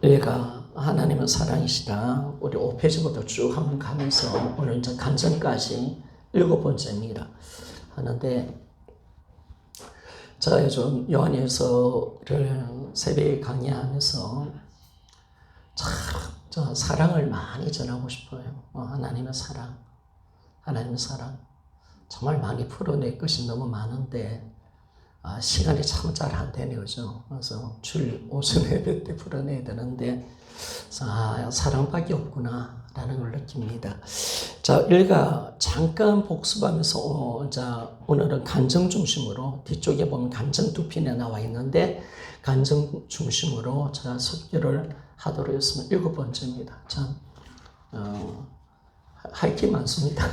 우리가 하나님은 사랑이시다. 우리 5페이지부터 쭉 한번 가면서 오늘 이제 간증까지 7번째입니다. 하는데 제가 요즘 요한일서를 새벽에 강의하면서 참 사랑을 많이 전하고 싶어요. 하나님의 사랑, 하나님의 사랑. 정말 많이 풀어낼 것이 너무 많은데 시간이 참 잘 안 되네요. 그래서 오전 예배 때 풀어내야 되는데 사랑밖에 없구나 라는 걸 느낍니다. 자, 우리가 잠깐 복습하면서 오늘은 간증 중심으로, 뒤쪽에 보면 간증 두 편에 나와 있는데 간증 중심으로 제가 설교를 하도록 했으면 7번째입니다. 참 할 게 많습니다.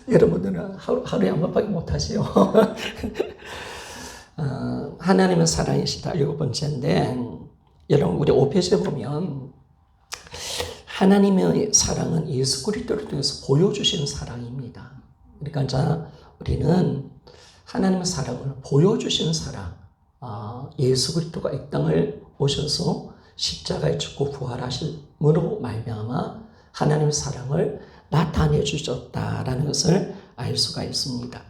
여러분들은 하루에 한 번밖에 못하시요. 하나님은 사랑이시다. 7번째인데, 여러분, 우리 5페이지에 보면, 하나님의 사랑은 예수 그리스도를 통해서 보여주신 사랑입니다. 그러니까 우리는 하나님의 사랑을 보여주신 사랑, 예수 그리스도가 이 땅을 오셔서 십자가에 죽고 부활하심으로 말미암아 하나님의 사랑을 나타내 주셨다라는 것을 알 수가 있습니다.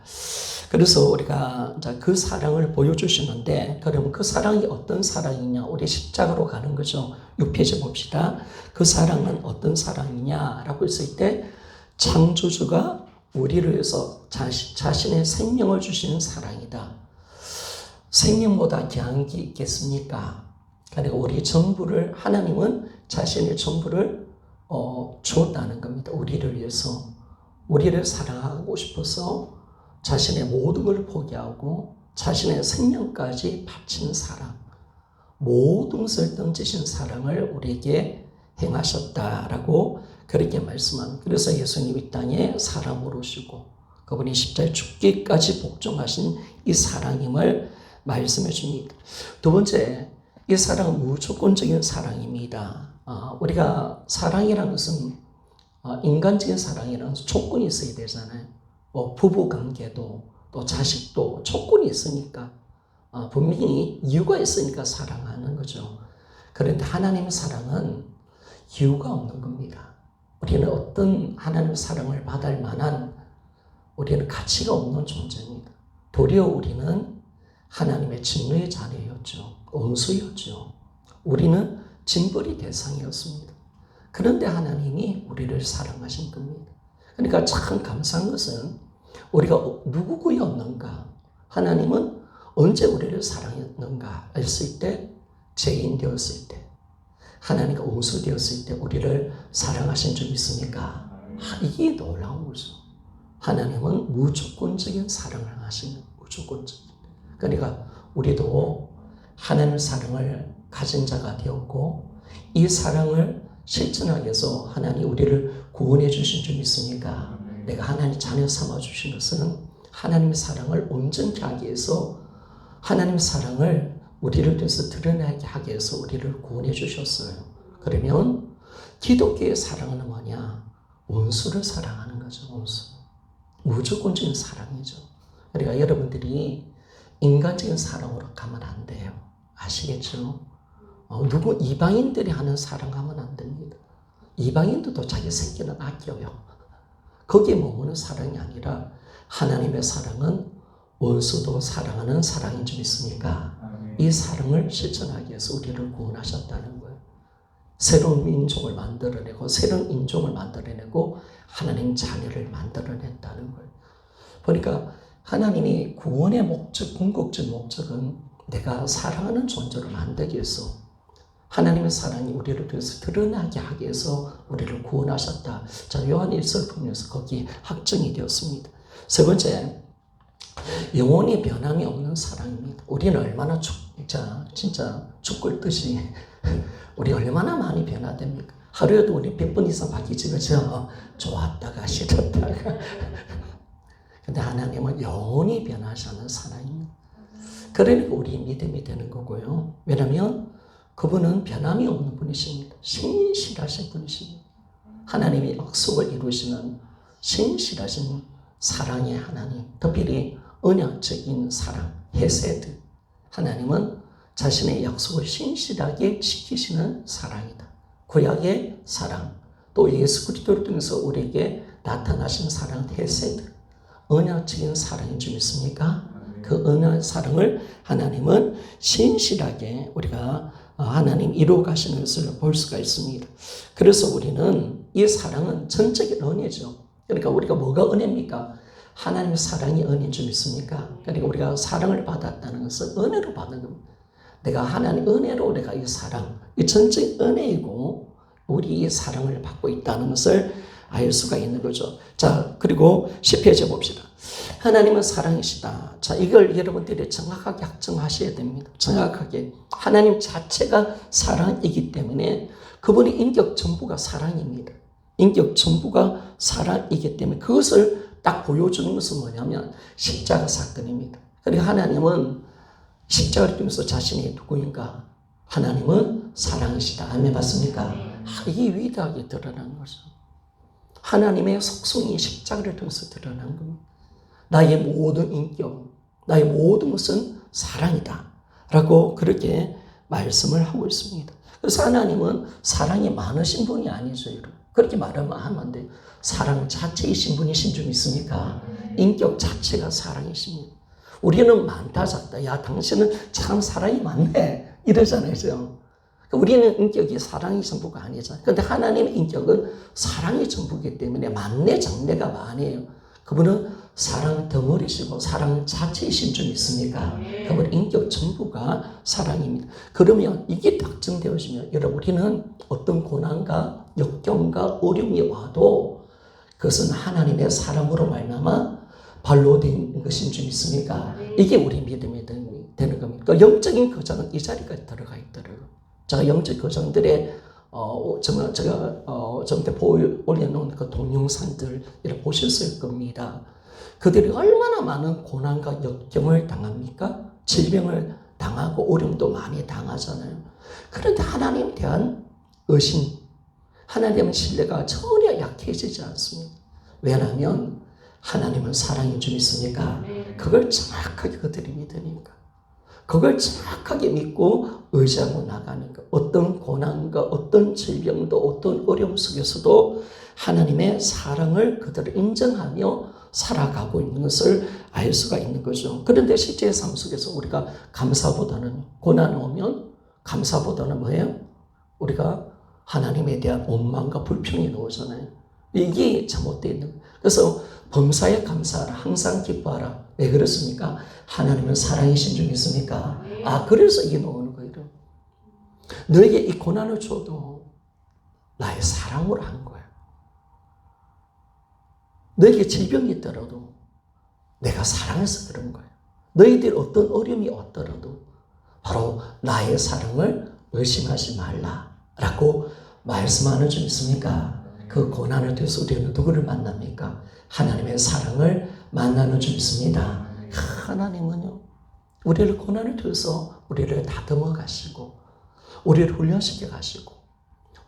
그래서 우리가 그 사랑을 보여주시는데, 그러면 그 사랑이 어떤 사랑이냐? 우리 십자가로 가는 거죠. 6페이지 봅시다. 그 사랑은 어떤 사랑이냐라고 했을 때, 창조주가 우리를 위해서 자신의 생명을 주시는 사랑이다. 생명보다 귀한 게 있겠습니까? 그러니까 우리 전부를, 하나님은 자신의 전부를 주었다는 겁니다. 우리를 위해서. 우리를 사랑하고 싶어서 자신의 모든 걸 포기하고 자신의 생명까지 바친 사랑, 모든 것을 던지신 사랑을 우리에게 행하셨다라고 그렇게 말씀합니다. 그래서 예수님 이 땅에 사람으로 오시고 그분이 십자가에 죽기까지 복종하신 이 사랑임을 말씀해 줍니다. 두 번째, 이 사랑은 무조건적인 사랑입니다. 우리가 사랑이라는 것은 인간적인 사랑이라는 것은 조건이 있어야 되잖아요. 부부 관계도 또 자식도 조건이 있으니까 분명히 이유가 있으니까 사랑하는 거죠. 그런데 하나님의 사랑은 이유가 없는 겁니다. 우리는 어떤 하나님의 사랑을 받을 만한 우리는 가치가 없는 존재입니다. 도리어 우리는 하나님의 진노의 자녀였죠. 원수였죠. 우리는 징벌이 대상이었습니다. 그런데 하나님이 우리를 사랑하신 겁니다. 그러니까 참 감사한 것은 우리가 누구 구였는가? 하나님은 언제 우리를 사랑했는가 했을 때, 죄인 되었을 때, 하나님과 원수 되었을 때 우리를 사랑하신 줄 믿습니까? 이게 놀라운 거죠. 하나님은 무조건적인 사랑을 하시는, 무조건적인. 그러니까 우리도 하나님의 사랑을 가진 자가 되었고, 이 사랑을 실천하기 위해서 하나님 우리를 구원해 주신 줄 믿습니까? 내가 하나님 자녀 삼아 주신 것은 하나님의 사랑을 온전히 하기 위해서, 하나님의 사랑을 우리를 통해서 드러나게 하기 위해서 우리를 구원해 주셨어요. 그러면 기독교의 사랑은 뭐냐? 원수를 사랑하는 거죠. 원수. 무조건적인 사랑이죠. 그러니까 여러분들이 인간적인 사랑으로 가면 안 돼요. 아시겠죠? 누구 이방인들이 하는 사랑하면 안 됩니다. 이방인들도 자기 새끼는 아껴요. 거기에 머무는 사랑이 아니라 하나님의 사랑은 원수도 사랑하는 사랑인 줄 믿습니까? 이 사랑을 실천하기 위해서 우리를 구원하셨다는 거예요. 새로운 민족을 만들어내고 새로운 인종을 만들어내고 하나님 자녀를 만들어냈다는 거예요. 그러니까 하나님이 구원의 목적, 궁극적 목적은 내가 사랑하는 존재로 만들기 위해서, 하나님의 사랑이 우리를 통해서 드러나게 하기 위해서 우리를 구원하셨다. 자, 요한 1서를 보면서 거기 확정이 되었습니다. 세 번째, 영원히 변함이 없는 사랑입니다. 우리는 얼마나 진짜 죽을 듯이 우리 얼마나 많이 변화됩니까? 하루에도 우리 100번 이상 바뀌지, 그죠? 좋았다가 싫었다가. 근데 하나님은 영원히 변하지 않는 사랑입니다. 그러니까 우리 믿음이 되는 거고요. 왜냐하면 그분은 변함이 없는 분이십니다. 신실하신 분이십니다. 하나님이 약속을 이루시는 신실하신 사랑의 하나님, 특별히 언약적인 사랑, 헤세드. 하나님은 자신의 약속을 신실하게 지키시는 사랑이다. 구약의 사랑, 또 예수 그리스도를 통해서 우리에게 나타나신 사랑, 헤세드, 언약적인 사랑인 줄 믿습니까? 그 언약 사랑을 하나님은 신실하게 우리가 하나님 이루어 가시는 것을 볼 수가 있습니다. 그래서 우리는 이 사랑은 전적인 은혜죠. 그러니까 우리가 뭐가 은혜입니까? 하나님의 사랑이 은혜인 줄 믿습니까? 그러니까 우리가 사랑을 받았다는 것은 은혜로 받는 겁니다. 내가 하나님 은혜로 내가 이 사랑, 이 전적인 은혜이고 우리 이 사랑을 받고 있다는 것을 알 수가 있는 거죠. 자, 그리고 10페이지 봅시다. 하나님은 사랑이시다. 자, 이걸 여러분들이 정확하게 확정하셔야 됩니다. 정확하게. 하나님 자체가 사랑이기 때문에 그분의 인격 전부가 사랑입니다. 인격 전부가 사랑이기 때문에 그것을 딱 보여주는 것은 뭐냐면 십자가 사건입니다. 그러니까 하나님은 십자가를 통해서 자신이 누구인가? 하나님은 사랑이시다. 아멘 맞습니까? 이게 위대하게 드러나는 거죠. 하나님의 속성이 십자가를 통해서 드러난 겁니다. 나의 모든 인격, 나의 모든 것은 사랑이다. 라고 그렇게 말씀을 하고 있습니다. 그래서 하나님은 사랑이 많으신 분이 아니죠, 여러분. 그렇게 말하면 안 돼요. 사랑 자체이신 분이신 줄 믿습니까? 인격 자체가 사랑이십니다. 우리는 많다 작다. 야, 당신은 참 사랑이 많네. 이러잖아요. 우리는 인격이 사랑이 전부가 아니잖아요. 그런데 하나님의 인격은 사랑이 전부이기 때문에 만내 장래가 많아요. 그분은 사랑 덩어리시고 사랑 자체이신 줄 믿습니까? 그분 인격 전부가 사랑입니다. 그러면 이게 확정되어지면 여러분 우리는 어떤 고난과 역경과 어려움이 와도 그것은 하나님의 사랑으로 말미암아 발로 된 것인 줄 믿습니까? 이게 우리 믿음이 되는 겁니다. 그러니까 영적인 거장은 이 자리까지 들어가 있더라고요. 제가 영적 거장들의 제가 저한테 올려놓은 그 동영상들 이렇게 보셨을 겁니다. 그들이 얼마나 많은 고난과 역경을 당합니까? 질병을 당하고 어려움도 많이 당하잖아요. 그런데 하나님에 대한 의심, 하나님의 신뢰가 전혀 약해지지 않습니다. 왜냐하면 하나님은 사랑인 줄 믿습니까? 그걸 정확하게 그들이 믿으니까. 그걸 정확하게 믿고 의지하고 나가니까 어떤 고난과 어떤 질병도 어떤 어려움 속에서도 하나님의 사랑을 그들을 인정하며 살아가고 있는 것을 알 수가 있는 거죠. 그런데 실제 삶 속에서 우리가 감사보다는 고난 오면 감사보다는 뭐예요? 우리가 하나님에 대한 원망과 불평이 나오잖아요. 이게 잘못되어 있는 거예요. 그래서 범사에 감사하라. 항상 기뻐하라. 왜 그렇습니까? 하나님은 사랑이신 줄 믿습니까? 그래서 이게 나오는 거예요. 너에게 이 고난을 줘도 나의 사랑으로 한 거예요. 너에게 질병이 있더라도 내가 사랑해서 그런 거예요. 너희들 어떤 어려움이 왔더라도 바로 나의 사랑을 의심하지 말라라고 말씀하는 줄 믿습니까? 그 고난을 통해서 우리는 누구를 만납니까? 하나님의 사랑을 만나는 줄 믿습니다. 하나님은요, 우리를 고난을 통해서 우리를 다듬어 가시고, 우리를 훈련시켜 가시고,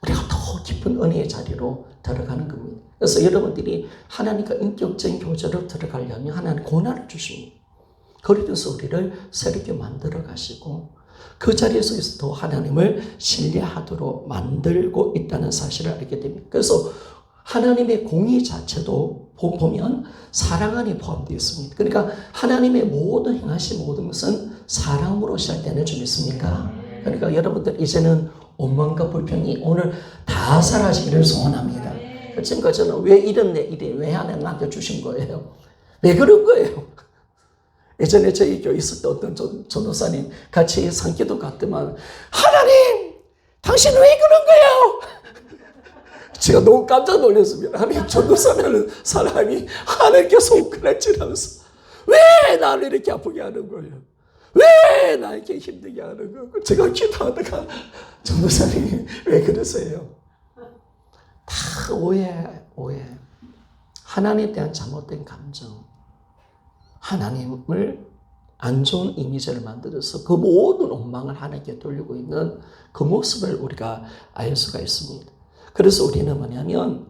우리가 더 깊은 은혜의 자리로 들어가는 겁니다. 그래서 여러분들이 하나님과 인격적인 교제로 들어가려면 하나님 고난을 주십니다. 그래서 우리를 새롭게 만들어 가시고, 그 자리 속에서 더 하나님을 신뢰하도록 만들고 있다는 사실을 알게 됩니다. 그래서 하나님의 공의 자체도 보면 사랑 안에 포함되어 있습니다. 그러니까 하나님의 모든 행하신 모든 것은 사랑으로 시작되는 줄 믿습니까? 그러니까 여러분들 이제는 원망과 불평이 오늘 다 사라지기를 소원합니다. 지금까지 저는 왜 이런 일이 왜 하나님 나한테 주신 거예요? 왜 그런 거예요? 예전에 저희 교회 있었던 어떤 전도사님 같이 산기도 갔더만 하나님 당신 왜 그런 거예요? 제가 너무 깜짝 놀랐습니다. 하나님 전도사라는 사람이 하나님께 손가락질하면서 왜 나를 이렇게 아프게 하는 거예요? 왜 나에게 힘들게 하는 거예요? 제가 기도하다가 전도사님이 왜 그러세요? 다 오해. 하나님에 대한 잘못된 감정. 하나님을 안 좋은 이미지를 만들어서 그 모든 원망을 하나님께 돌리고 있는 그 모습을 우리가 알 수가 있습니다. 그래서 우리는 뭐냐면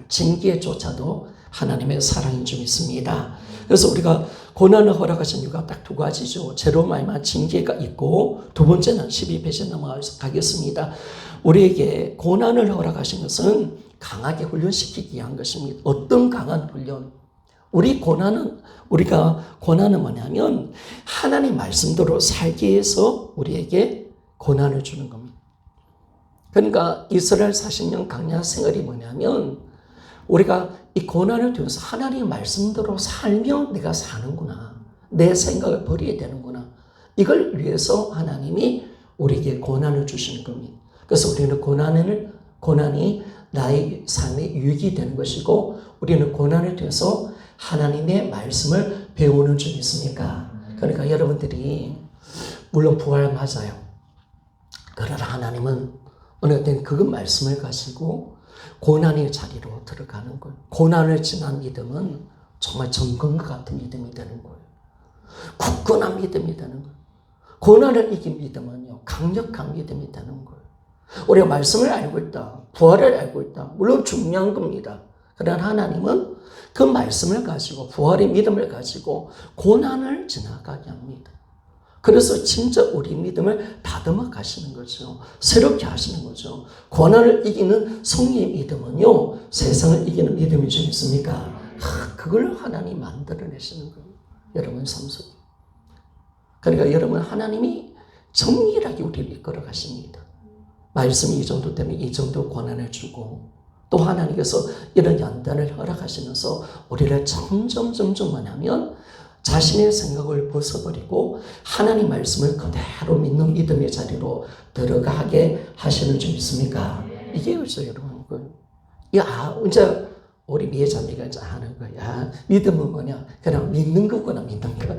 징계조차도 하나님의 사랑인 줄 믿습니다. 그래서 우리가 고난을 허락하신 이유가 딱 두 가지죠. 죄로 말미암아 징계가 있고, 두 번째는 12페이지 넘어가겠습니다. 우리에게 고난을 허락하신 것은 강하게 훈련시키기 위한 것입니다. 어떤 강한 훈련? 우리가 고난은 뭐냐면 하나님 말씀대로 살기 위해서 우리에게 고난을 주는 겁니다. 그러니까 이스라엘 40년 광야 생활이 뭐냐면 우리가 이 고난을 통해서 하나님 말씀대로 살면 내가 사는구나. 내 생각을 버려야 되는구나. 이걸 위해서 하나님이 우리에게 고난을 주시는 겁니다. 그래서 우리는 고난이 나의 삶의 유익이 되는 것이고, 우리는 고난을 통해서 하나님의 말씀을 배우는 줄 믿습니까? 그러니까 여러분들이 물론 부활 맞아요. 그러나 하나님은 어느 땐 그 말씀을 가지고 고난의 자리로 들어가는 거예요. 고난을 지난 믿음은 정말 정금과 같은 믿음이 되는 거예요. 굳건한 믿음이 되는 거예요. 고난을 이긴 믿음은요, 강력한 믿음이 되는 거예요. 우리가 말씀을 알고 있다, 부활을 알고 있다, 물론 중요한 겁니다. 그러나 하나님은 그 말씀을 가지고, 부활의 믿음을 가지고 고난을 지나가게 합니다. 그래서 진짜 우리 믿음을 다듬어 가시는 거죠. 새롭게 하시는 거죠. 고난을 이기는 성리의 믿음은요, 세상을 이기는 믿음이 좀 있습니까? 그걸 하나님 만들어내시는 거예요. 여러분 삶 속에. 그러니까 여러분, 하나님이 정밀하게 우리를 이끌어 가십니다. 말씀이 이 정도 되면 이 정도 고난을 주고, 또 하나님께서 이런 연단을 허락하시면서 우리를 점점 뭐냐면 자신의 생각을 벗어버리고 하나님 말씀을 그대로 믿는 믿음의 자리로 들어가게 하시는 줄 믿습니까? 이게 그렇죠, 여러분. 이제 우리 미애자매가 이제 하는 거야. 믿음은 뭐냐? 그냥 믿는 거구나, 믿는 거.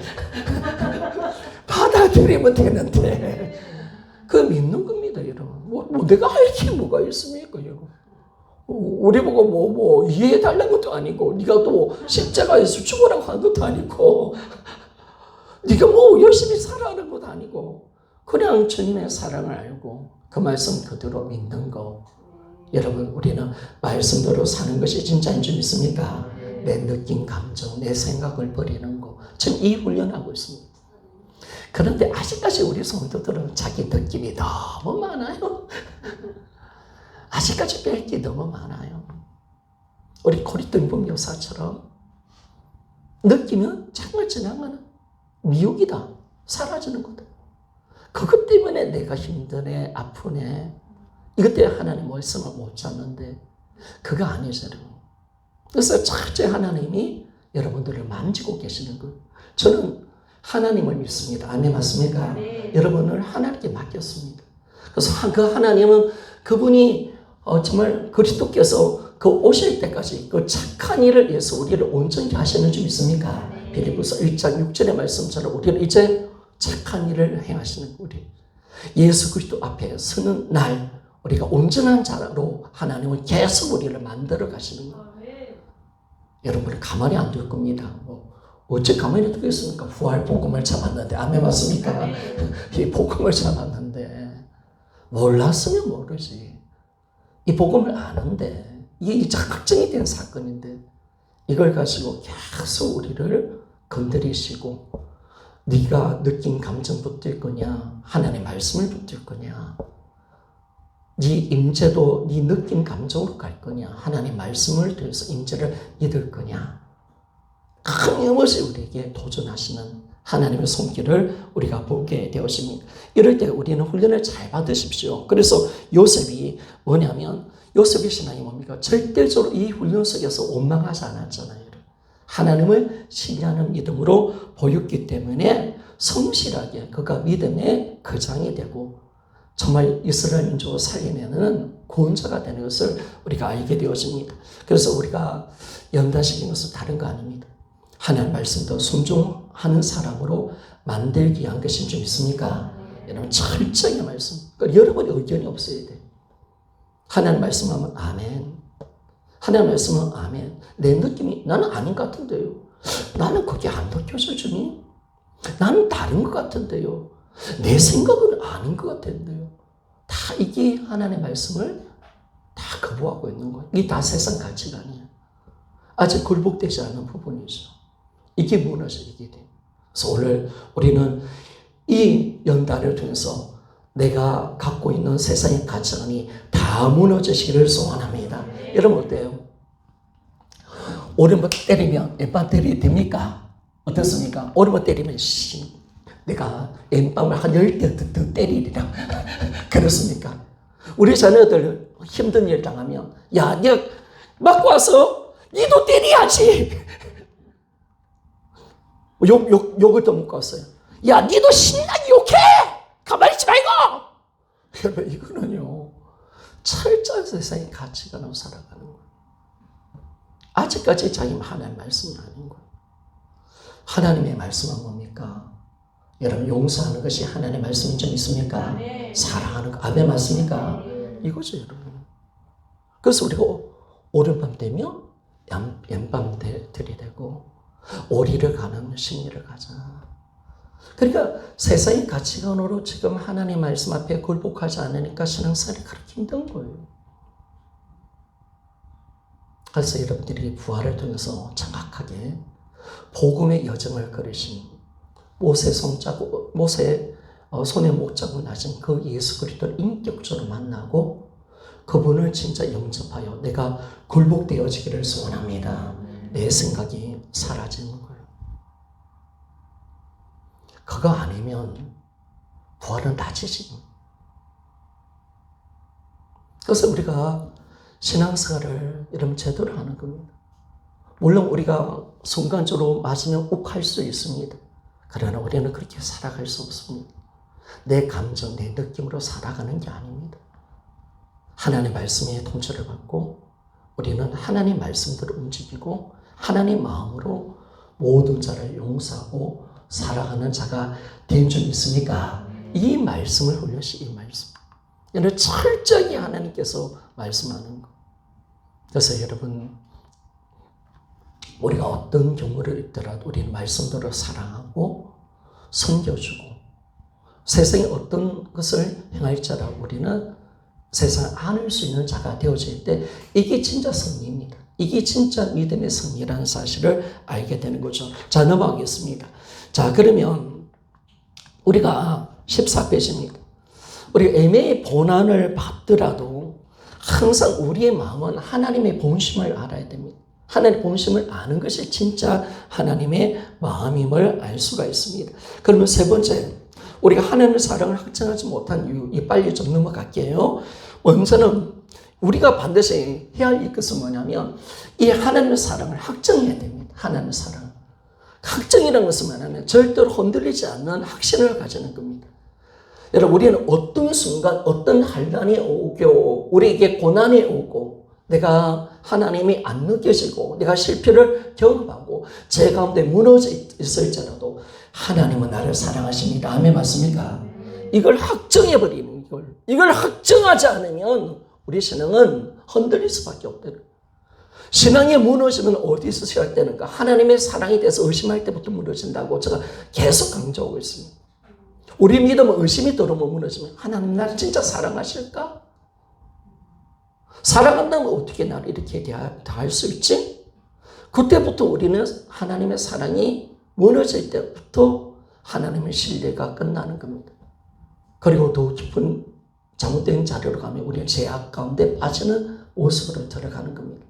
받아들이면 되는데. 그 믿는 겁니다, 여러분. 내가 할 게 뭐가 있습니까, 여러분? 우리 보고 이해해달라는 것도 아니고, 네가 또 십자가에서 죽으라고 하는 것도 아니고, 네가 열심히 살아가는 것도 아니고, 그냥 주님의 사랑을 알고 그 말씀 그대로 믿는 거. 여러분, 우리는 말씀대로 사는 것이 진짜인 줄 믿습니까? 내 느낀 감정, 내 생각을 버리는 거. 지금 이 훈련하고 있습니다. 그런데 아직까지 우리 성도들은 자기 느낌이 너무 많아요. 아직까지 뺄 게 너무 많아요. 우리 고린도 묘사처럼 느끼면 정말 지나가는 미혹이다. 사라지는 거다. 그것 때문에 내가 힘드네, 아프네. 이것 때문에 하나님 말씀을 못 잡는데 그거 아니죠. 그래서 첫째 하나님이 여러분들을 만지고 계시는 것. 저는 하나님을 믿습니다. 아멘 맞습니까? 네. 여러분을 하나님께 맡겼습니다. 그래서 그 하나님은 그분이 정말 그리스도께서 그 오실 때까지 그 착한 일을 위해서 우리를 온전히 하시는 줄 믿습니까? 빌립보서 1장 6절의 말씀처럼 우리는 이제 착한 일을 행하시는 우리 예수 그리스도 앞에 서는 날 우리가 온전한 자로 하나님은 계속 우리를 만들어 가시는 거예요. 여러분은 가만히 안 둘 겁니다. 어째 가만히 두겠습니까? 부활 복음을 잡았는데, 아멘 맞습니까? 이 복음을 잡았는데 몰랐으면 모르지. 이 복음을 아는데 이게 확정이 된 사건인데 이걸 가지고 계속 우리를 건드리시고, 네가 느낀 감정 붙들 거냐, 하나님의 말씀을 붙들 거냐, 네 임재도 네 느낀 감정으로 갈 거냐, 하나님의 말씀을 통해서 임재를 믿을 거냐, 끊임없이 우리에게 도전하시는 하나님의 손길을 우리가 보게 되었습니다. 이럴 때 우리는 훈련을 잘 받으십시오. 그래서 요셉이 뭐냐면, 요셉의 신앙이 뭡니까? 절대적으로 이 훈련 속에서 원망하지 않았잖아요. 하나님을 신뢰하는 믿음으로 보였기 때문에 성실하게 그가 믿음의 거장이 되고 정말 이스라엘 민족을 살리는 구원자가 되는 것을 우리가 알게 되었습니다. 그래서 우리가 연단시키는 것은 다른 거 아닙니다. 하나님 말씀도 순종하는 사람으로 만들기 위한 것인 줄 믿습니까? 여러분 철저히 말씀. 그러니까 여러분의 의견이 없어야 돼요. 하나님 말씀하면 아멘. 하나님 말씀은 아멘. 내 느낌이 나는 아닌 것 같은데요. 나는 그게 안 느껴져 주님. 나는 다른 것 같은데요. 내 생각은 아닌 것 같은데요. 다 이게 하나님의 말씀을 다 거부하고 있는 거예요. 이게 다 세상 가치가 아니에요. 아직 굴복되지 않은 부분이죠. 이게 무너지게 돼. 그래서 오늘 우리는 이 연단을 통해서 내가 갖고 있는 세상의 가치관이 다 무너지시기를 소원합니다. 여러분 어때요? 오른발 때리면 왼발 때리게 됩니까? 어떻습니까? 오른발 때리면 내가 왼발을 한 10대 더 때리리라. 그렇습니까? 우리 자녀들 힘든 일 당하면 야, 네가 맞고 와서 니도 때려야지. 욕을 또 먹고 왔어요. 야, 니도 신나게 욕해! 가만히 있지 말고! 여러분, 이거는요, 철저한 세상의 가치관으로 살아가는 거예요. 아직까지 자기 하나님 말씀이 아닌 거예요. 하나님의 말씀은 뭡니까? 여러분, 용서하는 것이 하나님의 말씀인 점 있습니까? 사랑하는 거, 아멘 맞습니까? 이거죠, 여러분. 그래서 우리가 오른밤 되면 왼밤 들이대고, 오리를 가는 심리를 가자. 그러니까 세상의 가치관으로 지금 하나님 말씀 앞에 굴복하지 않으니까 신앙생활이 그렇게 힘든 거예요. 그래서 여러분들이 부활을 통해서 정확하게 복음의 여정을 걸으신 모세 손에 목자국 나신 그 예수 그리스도를 인격적으로 만나고 그분을 진짜 영접하여 내가 굴복되어지기를 소원합니다. 내 생각이 사라지는 거예요. 그거 아니면 부활은 다치지. 그래서 우리가 신앙생활을 여러분 제대로 하는 겁니다. 물론 우리가 순간적으로 맞으면 욱할 수 있습니다. 그러나 우리는 그렇게 살아갈 수 없습니다. 내 감정, 내 느낌으로 살아가는 게 아닙니다. 하나님의 말씀에 통치를 받고 우리는 하나님 말씀대로 움직이고 하나님 마음으로 모든 자를 용서하고 살아가는 자가 된 줄 믿습니까? 이 말씀을 훈련시 이 말씀. 이는 철저히 하나님께서 말씀하는 것. 그래서 여러분 우리가 어떤 경우를 있더라도 우리는 말씀대로 사랑하고 섬겨주고 세상에 어떤 것을 행할지라도 우리는 세상을 안을 수 있는 자가 되어질 때 이게 진짜 승리입니다. 이게 진짜 믿음의 승리라는 사실을 알게 되는 거죠. 자, 넘어가겠습니다. 자, 그러면 우리가 14페이지입니다. 우리 애매의 고난을 받더라도 항상 우리의 마음은 하나님의 본심을 알아야 됩니다. 하나님의 본심을 아는 것이 진짜 하나님의 마음임을 알 수가 있습니다. 그러면 세 번째, 우리가 하나님의 사랑을 확증하지 못한 이유, 빨리 좀 넘어갈게요. 먼저는 우리가 반드시 해야 할 것은 뭐냐면 이 하나님의 사랑을 확증해야 됩니다. 하나님의 사랑. 확증이라는 것은 뭐냐면 절대로 흔들리지 않는 확신을 가지는 겁니다. 여러분 우리는 어떤 순간 어떤 환난이 오고 우리에게 고난이 오고 내가 하나님이 안 느껴지고 내가 실패를 경험하고 제 가운데 무너져 있을지라도 하나님은 나를 사랑하십니다. 아멘 맞습니까? 이걸 확정해버리는 이걸 확정하지 않으면 우리 신앙은 흔들릴 수밖에 없다. 신앙이 무너지면 어디서 시작되는가? 하나님의 사랑에 대해서 의심할 때부터 무너진다고 제가 계속 강조하고 있습니다. 우리 믿음은 의심이 들어오면 무너지면 하나님 나를 진짜 사랑하실까? 사랑한다면 어떻게 나를 이렇게 대할 수 있지? 그때부터 우리는 하나님의 사랑이 무너질 때부터 하나님의 신뢰가 끝나는 겁니다. 그리고 더 깊은 잘못된 자료로 가면 우리는 죄악 가운데 빠지는 모습으로 들어가는 겁니다.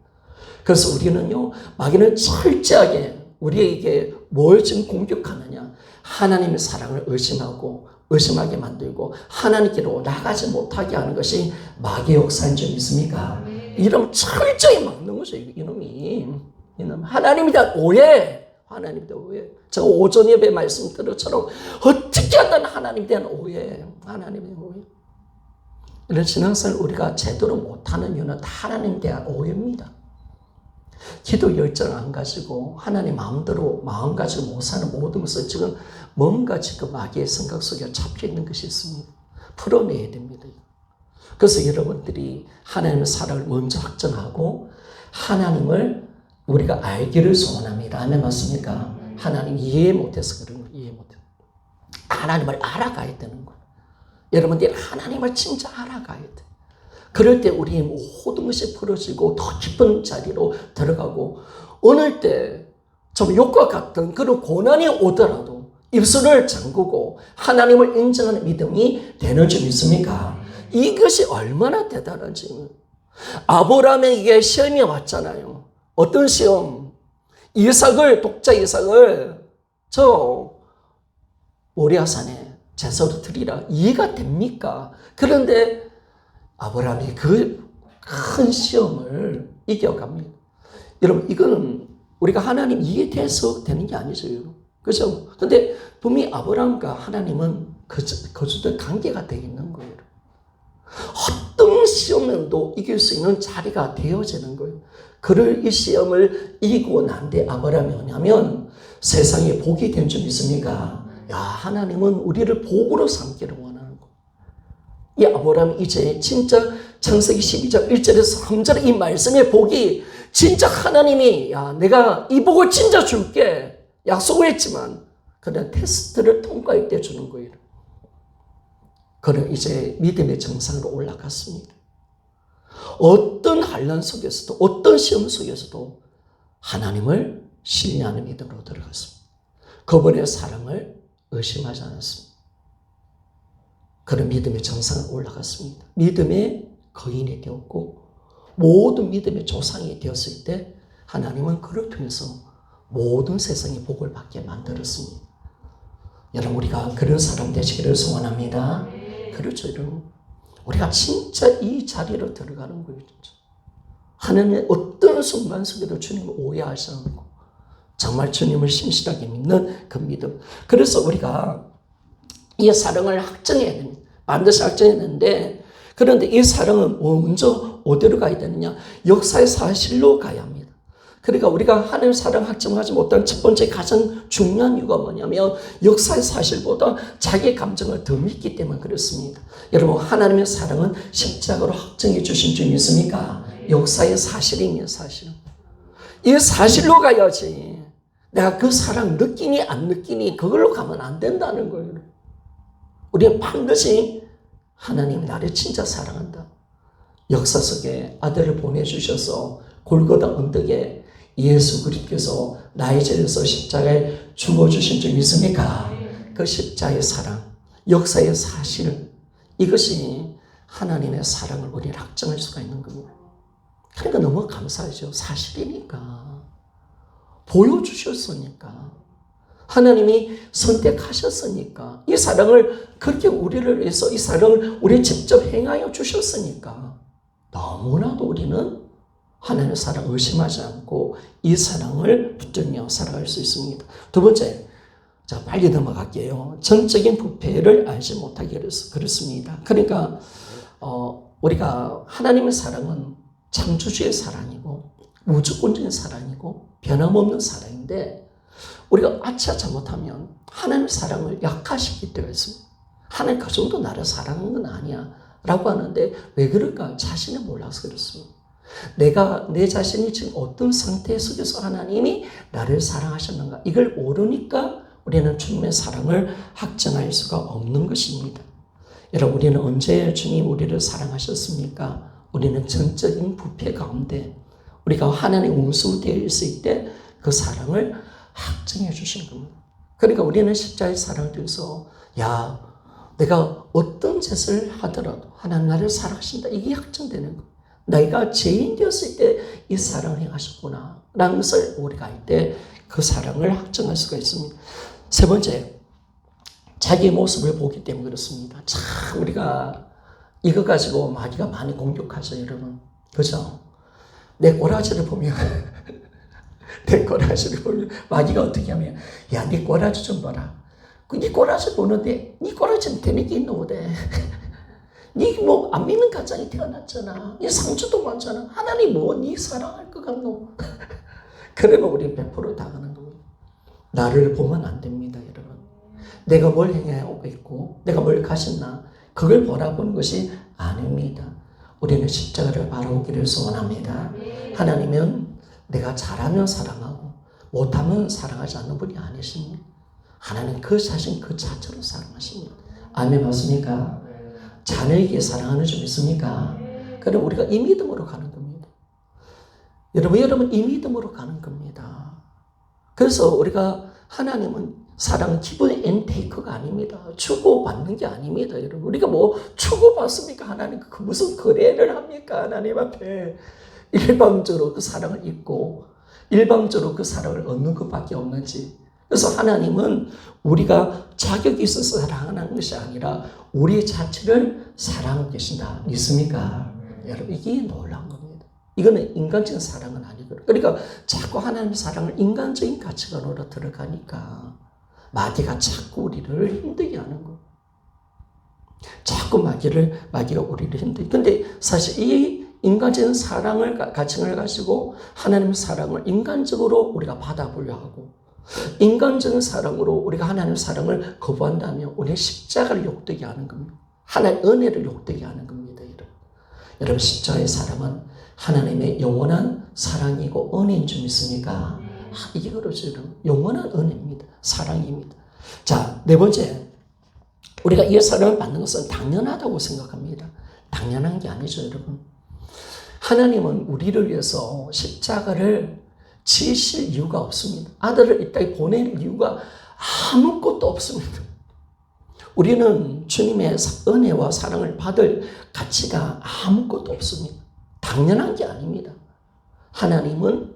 그래서 우리는요, 마귀는 철저하게 우리에게 뭘 지금 공격하느냐? 하나님의 사랑을 의심하게 만들고 하나님께로 나가지 못하게 하는 것이 마귀의 역사인 줄 믿습니까? 이러면 철저히 막는 거죠, 이놈이. 하나님에 대한 오해. 하나님에 대한 오해. 제가 오전 예배 말씀드린 것처럼 어떻게 하든 하나님에 대한 오해. 하나님에 대한 오해. 이런 신앙생활을 우리가 제대로 못하는 이유는 하나님에 대한 오해입니다. 기도 열정 안 가지고 하나님 마음대로 마음 가지고 못 사는 모든 것은 지금 뭔가 지금 마귀의 생각 속에 잡혀 있는 것이 있습니다. 풀어내야 됩니다. 그래서 여러분들이 하나님의 사랑을 먼저 확정하고 하나님을 우리가 알기를 소원합니다. 아멘 맞습니까? 하나님 이해 못해서 그런 거예요. 이해 못해서. 하나님을 알아가야 되는 거예요. 여러분들이 하나님을 진짜 알아가야 돼요. 그럴 때 우리의 모든 것이 풀어지고 더 깊은 자리로 들어가고 어느 때 좀 욕과 같은 그런 고난이 오더라도 입술을 잠그고 하나님을 인정하는 믿음이 되는 줄 믿습니까? 이것이 얼마나 대단한지. 아브라함에게 시험이 왔잖아요. 어떤 시험? 독자 이삭을 저 모리아산에 제사로 드리라. 이해가 됩니까? 그런데 아브라함이 그 큰 시험을 이겨갑니다. 여러분, 이거는 우리가 하나님 이해돼서 되는 게 아니죠. 그죠? 근데 분명히 아브라함과 하나님은 거주된 관계가 되어 있는 거예요. 어떤 시험에도 이길 수 있는 자리가 되어지는 거예요. 그를 이 시험을 이기고 난 뒤 아브라함이 뭐냐면 세상에 복이 된 줄 믿습니까? 야, 하나님은 우리를 복으로 삼기를 원하는 거. 이 아브라함이 이제 진짜 창세기 12장 1절에서 3절의 이 말씀의 복이 진짜 하나님이 야, 내가 이 복을 진짜 줄게 약속을 했지만 그냥 테스트를 통과할 때 주는 거예요. 그는 이제 믿음의 정상으로 올라갔습니다. 어떤 환난 속에서도 어떤 시험 속에서도 하나님을 신뢰하는 믿음으로 들어갔습니다. 그분의 사랑을 의심하지 않았습니다. 그는 믿음의 정상으로 올라갔습니다. 믿음의 거인이 되었고 모든 믿음의 조상이 되었을 때 하나님은 그를 통해서 모든 세상의 복을 받게 만들었습니다. 여러분, 우리가 그런 사람 되시기를 소원합니다. 그렇죠, 여러분. 우리가 진짜 이 자리로 들어가는 거예요, 진짜. 하나님의 어떤 순간 속에도 주님을 오해하지 않고 정말 주님을 신실하게 믿는 그 믿음. 그래서 우리가 이 사랑을 확정해야 됩니다. 반드시 확정해야 되는데, 그런데 이 사랑은 먼저 어디로 가야 되느냐? 역사의 사실로 가야 합니다. 그러니까 우리가 하나님의 사랑 확정하지 못한 첫 번째 가장 중요한 이유가 뭐냐면 역사의 사실보다 자기 감정을 더 믿기 때문에 그렇습니다. 여러분, 하나님의 사랑은 십자가로 확정해 주신 줄 믿습니까? 역사의 사실입니다. 사실. 이 사실로 가야지. 내가 그 사랑 느끼니 안 느끼니 그걸로 가면 안 된다는 거예요. 우리는 반드시 하나님이 나를 진짜 사랑한다. 역사 속에 아들을 보내주셔서 골고다 언덕에 예수 그리스도께서 나의 죄에서 십자가에 죽어주신 줄 믿습니까? 그 십자가의 사랑, 역사의 사실, 이것이 하나님의 사랑을 우리는 확정할 수가 있는 겁니다. 그러니까 너무 감사하죠. 사실이니까. 보여주셨으니까. 하나님이 선택하셨으니까. 이 사랑을 그렇게 우리를 위해서 이 사랑을 우리 직접 행하여 주셨으니까. 너무나도 우리는 하나님의 사랑을 의심하지 않고 이 사랑을 붙들며 살아갈 수 있습니다. 두 번째, 자, 빨리 넘어갈게요. 전적인 부패를 알지 못하게 그렇습니다. 그러니까 우리가 하나님의 사랑은 창조주의 사랑이고 무조건적인 사랑이고 변함없는 사랑인데 우리가 잘못하면 하나님의 사랑을 약화시킬 때가 있습니다. 하나님 그 정도 나를 사랑하는 건 아니야 라고 하는데 왜 그럴까? 자신을 몰라서 그렇습니다. 내가 내 자신이 지금 어떤 상태 속에서 하나님이 나를 사랑하셨는가 이걸 모르니까 우리는 주님의 사랑을 확정할 수가 없는 것입니다. 여러분, 우리는 언제 주님 우리를 사랑하셨습니까? 우리는 전적인 부패 가운데 우리가 하나님 원수되어 있을 때 그 사랑을 확정해 주신 겁니다. 그러니까 우리는 십자가의 사랑을 통해서 야, 내가 어떤 짓을 하더라도 하나님 나를 사랑하신다. 이게 확정되는 거예요. 내가 죄인 되었을 때 이 사랑을 행하셨구나 라는 것을 우리가 할 때 그 사랑을 확정할 수가 있습니다. 세 번째, 자기의 모습을 보기 때문에 그렇습니다. 참 우리가 이거 가지고 마귀가 많이 공격하죠, 여러분. 그죠? 내 꼬라지를 보면 내 꼬라지를 보면 마귀가 어떻게 하면 야, 네 꼬라지 좀 봐라. 네 꼬라지 보는데 네 꼬라지는 되는 게 있노 돼. 네 뭐 안 믿는 가정이 태어났잖아. 네 상처도 많잖아. 하나님 뭐 네 사랑할 것 같노? 그러면 우리 100% 당하는 거예요. 나를 보면 안 됩니다, 여러분. 내가 뭘 행하고 있고 내가 뭘 가졌나 그걸 바라보는 것이 아닙니다. 우리는 십자가를 바라보기를 소원합니다. 하나님은 내가 잘하면 사랑하고 못하면 사랑하지 않는 분이 아니십니다. 하나님 그 자신 그 자체로 사랑하십니다. 아멘 맞습니까? 자녀에게 사랑하는 줄 믿습니까? 그럼 우리가 이 믿음으로 가는 겁니다. 여러분 이 믿음으로 가는 겁니다. 그래서 우리가 하나님은 사랑은 기본 앤테이크가 아닙니다. 주고받는 게 아닙니다, 여러분. 우리가 뭐 주고받습니까? 하나님 그 무슨 거래를 합니까? 하나님 앞에 일방적으로 그 사랑을 입고 일방적으로 그 사랑을 얻는 것밖에 없는지. 그래서 하나님은 우리가 자격이 있어서 사랑하는 것이 아니라 우리 자체를 사랑하고 계신다. 믿습니까? 여러분, 이게 놀라운 겁니다. 이거는 인간적인 사랑은 아니거든요. 그러니까 자꾸 하나님의 사랑을 인간적인 가치관으로 들어가니까 마귀가 자꾸 우리를 힘들게 하는 거예요. 자꾸 마귀가 우리를 힘들게. 근데 사실 이 인간적인 사랑을, 가치관을 가지고 하나님의 사랑을 인간적으로 우리가 받아보려 하고 인간적인 사랑으로 우리가 하나님의 사랑을 거부한다면 우리의 십자가를 욕되게 하는 겁니다. 하나님의 은혜를 욕되게 하는 겁니다. 여러분, 십자가의 사랑은 하나님의 영원한 사랑이고 은혜인 줄 믿습니까? 이게 그렇죠. 영원한 은혜입니다. 사랑입니다. 자, 네 번째, 우리가 이 사랑을 받는 것은 당연하다고 생각합니다. 당연한 게 아니죠, 여러분. 하나님은 우리를 위해서 십자가를 지실 이유가 없습니다. 아들을 이 땅에 보낼 이유가 아무것도 없습니다. 우리는 주님의 은혜와 사랑을 받을 가치가 아무것도 없습니다. 당연한 게 아닙니다. 하나님은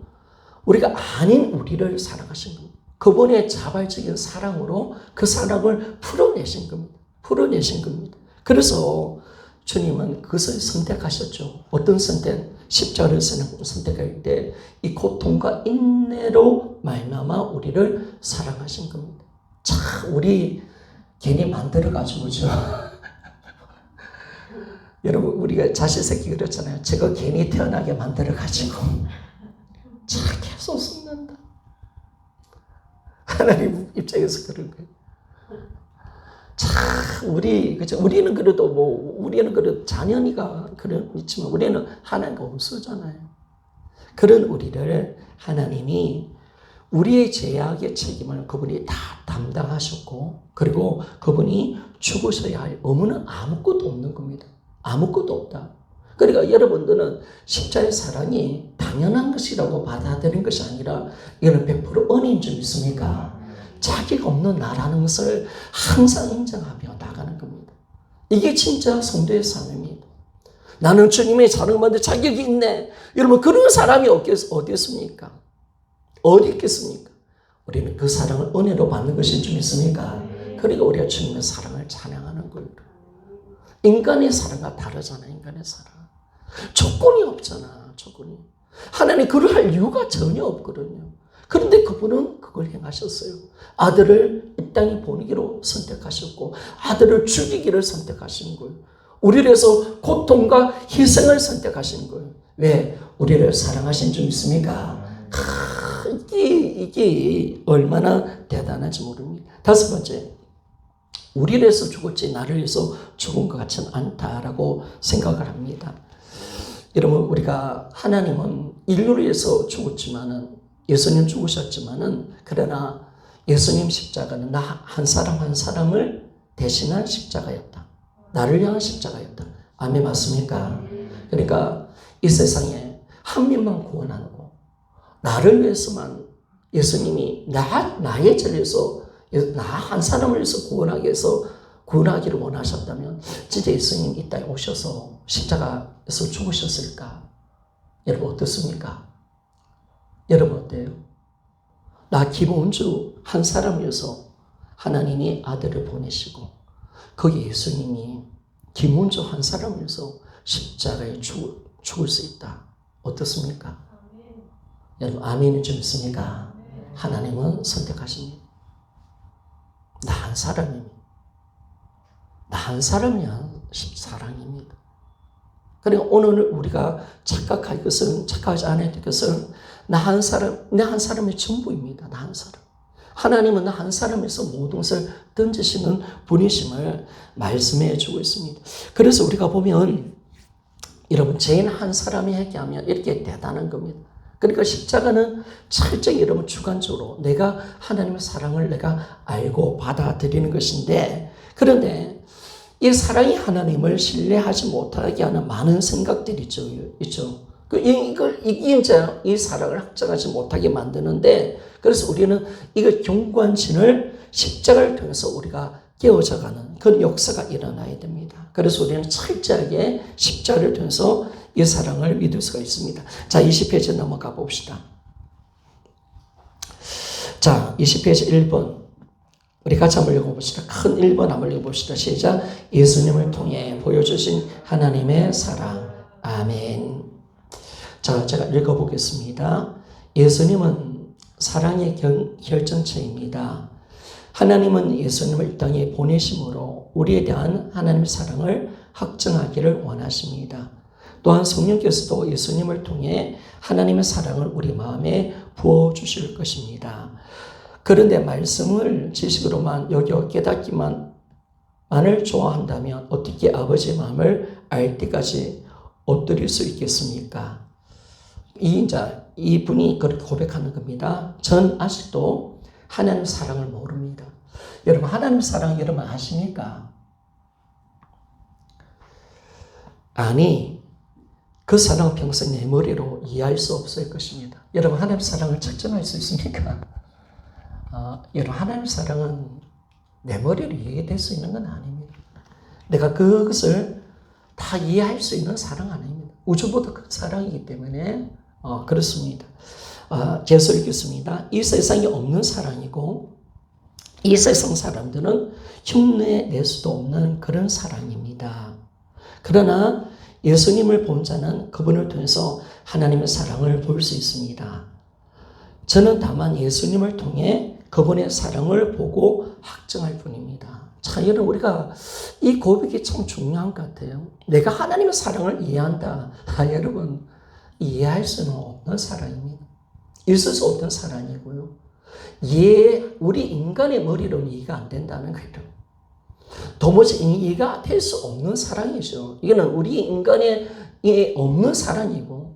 우리가 아닌 우리를 사랑하신 겁니다. 그분의 자발적인 사랑으로 그 사랑을 풀어내신 겁니다. 풀어내신 겁니다. 그래서 주님은 그것을 선택하셨죠. 어떤 선택? 십자가를 선택할 때 이 고통과 인내로 말미암아 우리를 사랑하신 겁니다. 자, 우리 괜히 만들어가지고죠. 여러분, 우리가 자식 새끼 그랬잖아요. 제가 괜히 태어나게 만들어가지고 자, 계속 숨는다. 하나님 입장에서 그런 거예요. 자, 우리는 그래도 우리는 그래도 자녀니까 있지만 우리는 하나님과 없어잖아요. 그런 우리를 하나님이 우리의 죄악의 책임을 그분이 다 담당하셨고, 그리고 그분이 죽으셔야 할 의무는 아무것도 없는 겁니다. 아무것도 없다. 그러니까 여러분들은 십자가의 사랑이 당연한 것이라고 받아들이는 것이 아니라 이거는 100% 은혜인 줄 믿습니까? 자기가 없는 나라는 것을 항상 인정하며 나가는 겁니다. 이게 진짜 성도의 삶입니다. 나는 주님의 사랑을 받는 자격이 있네. 여러분, 그런 사람이 어디 있습니까? 어디 있겠습니까? 우리는 그 사랑을 은혜로 받는 것인 줄 믿습니까? 그러니까 우리가 주님의 사랑을 찬양하는 거예요. 인간의 사랑과 다르잖아요. 인간의 사랑. 조건이 없잖아. 조건이. 하나님 그걸 할 이유가 전혀 없거든요. 그런데 그분은 그걸 행하셨어요. 아들을 이 땅에 보내기로 선택하셨고 아들을 죽이기를 선택하신 거예요. 우리를 위해서 고통과 희생을 선택하신 거예요. 왜? 우리를 사랑하신 줄 믿습니까? 이게 얼마나 대단한지 모릅니다. 다섯 번째, 우리를 위해서 죽었지 나를 위해서 죽은 것 같지는 않다라고 생각을 합니다. 여러분, 우리가 하나님은 인류를 위해서 죽었지만은 예수님 죽으셨지만은 그러나 예수님 십자가는 나 한 사람 한 사람을 대신한 십자가였다. 나를 향한 십자가였다. 아멘, 맞습니까? 그러니까 이 세상에 한 명만 구원하고 나를 위해서만 예수님이 나의 죄를 위해서 나 한 사람을 위해서 구원하기를 원하셨다면 진짜 예수님 이 땅에 오셔서 십자가에서 죽으셨을까? 여러분 어떻습니까? 여러분 어때요? 나 김원주 한 사람을 위해서 하나님이 아들을 보내시고 거기 예수님이 김원주 한 사람을 위해서 십자가에 죽을 수 있다. 어떻습니까? 여러분 아멘인 줄 믿습니까? 하나님은 선택하십니다. 나 한 사람입니다. 나 한 사람이야 사랑입니다. 그러니까 오늘 우리가 착각하지 않아야 될 것은 나 한 사람의 전부입니다. 나 한 사람. 하나님은 나 한 사람에서 모든 것을 던지시는 분이심을 말씀해 주고 있습니다. 그래서 우리가 보면 여러분 죄인 한 사람이 회개하면 이렇게 대단한 겁니다. 그러니까 십자가는 철저히 여러분 주관적으로 내가 하나님의 사랑을 내가 알고 받아들이는 것인데, 그런데 이 사랑이 하나님을 신뢰하지 못하게 하는 많은 생각들이 있죠. 이제 이 사랑을 확증하지 못하게 만드는데, 그래서 우리는 이걸 경관신을 십자가를 통해서 우리가 깨어져가는 그런 역사가 일어나야 됩니다. 그래서 우리는 철저하게 십자가를 통해서 이 사랑을 믿을 수가 있습니다. 자, 20페이지 넘어가 봅시다. 자, 20페이지 1번. 우리 같이 한번 읽어봅시다. 큰 1번 한번 읽어봅시다. 시작. 예수님을 통해 보여주신 하나님의 사랑. 아멘. 자, 제가 읽어보겠습니다. 예수님은 사랑의 결정체입니다. 하나님은 예수님을 이 땅에 보내심으로 우리에 대한 하나님의 사랑을 확증하기를 원하십니다. 또한 성령께서도 예수님을 통해 하나님의 사랑을 우리 마음에 부어주실 것입니다. 그런데 말씀을 지식으로만 여겨 깨닫기만을 좋아한다면 어떻게 아버지의 마음을 알 때까지 엎드릴 수 있겠습니까? 이분이 그렇게 고백하는 겁니다. 전 아직도 하나님의 사랑을 모릅니다. 여러분, 하나님의 사랑 여러분 아십니까? 아니, 그 사랑은 평생 내 머리로 이해할 수 없을 것입니다. 여러분, 하나님의 사랑을 측정할 수 있습니까? 여러분, 하나님의 사랑은 내 머리로 이해될 수 있는 건 아닙니다. 내가 그것을 다 이해할 수 있는 사랑 아닙니다. 우주보다 큰 사랑이기 때문에 그렇습니다. 계속 읽겠습니다. 이 세상에 없는 사랑이고 이 세상 사람들은 흉내낼 수도 없는 그런 사랑입니다. 그러나 예수님을 본 자는 그분을 통해서 하나님의 사랑을 볼 수 있습니다. 저는 다만 예수님을 통해 그분의 사랑을 보고 확증할 뿐입니다. 자, 여러분, 우리가 이 고백이 참 중요한 것 같아요. 내가 하나님의 사랑을 이해한다. 여러분, 이해할 수는 없는 사랑입니다. 있을 수 없는 사랑이고요. 우리 인간의 머리로는 이해가 안 된다는 거예요. 도무지 이해가 될 수 없는 사랑이죠. 이거는 우리 인간의 없는 사랑이고,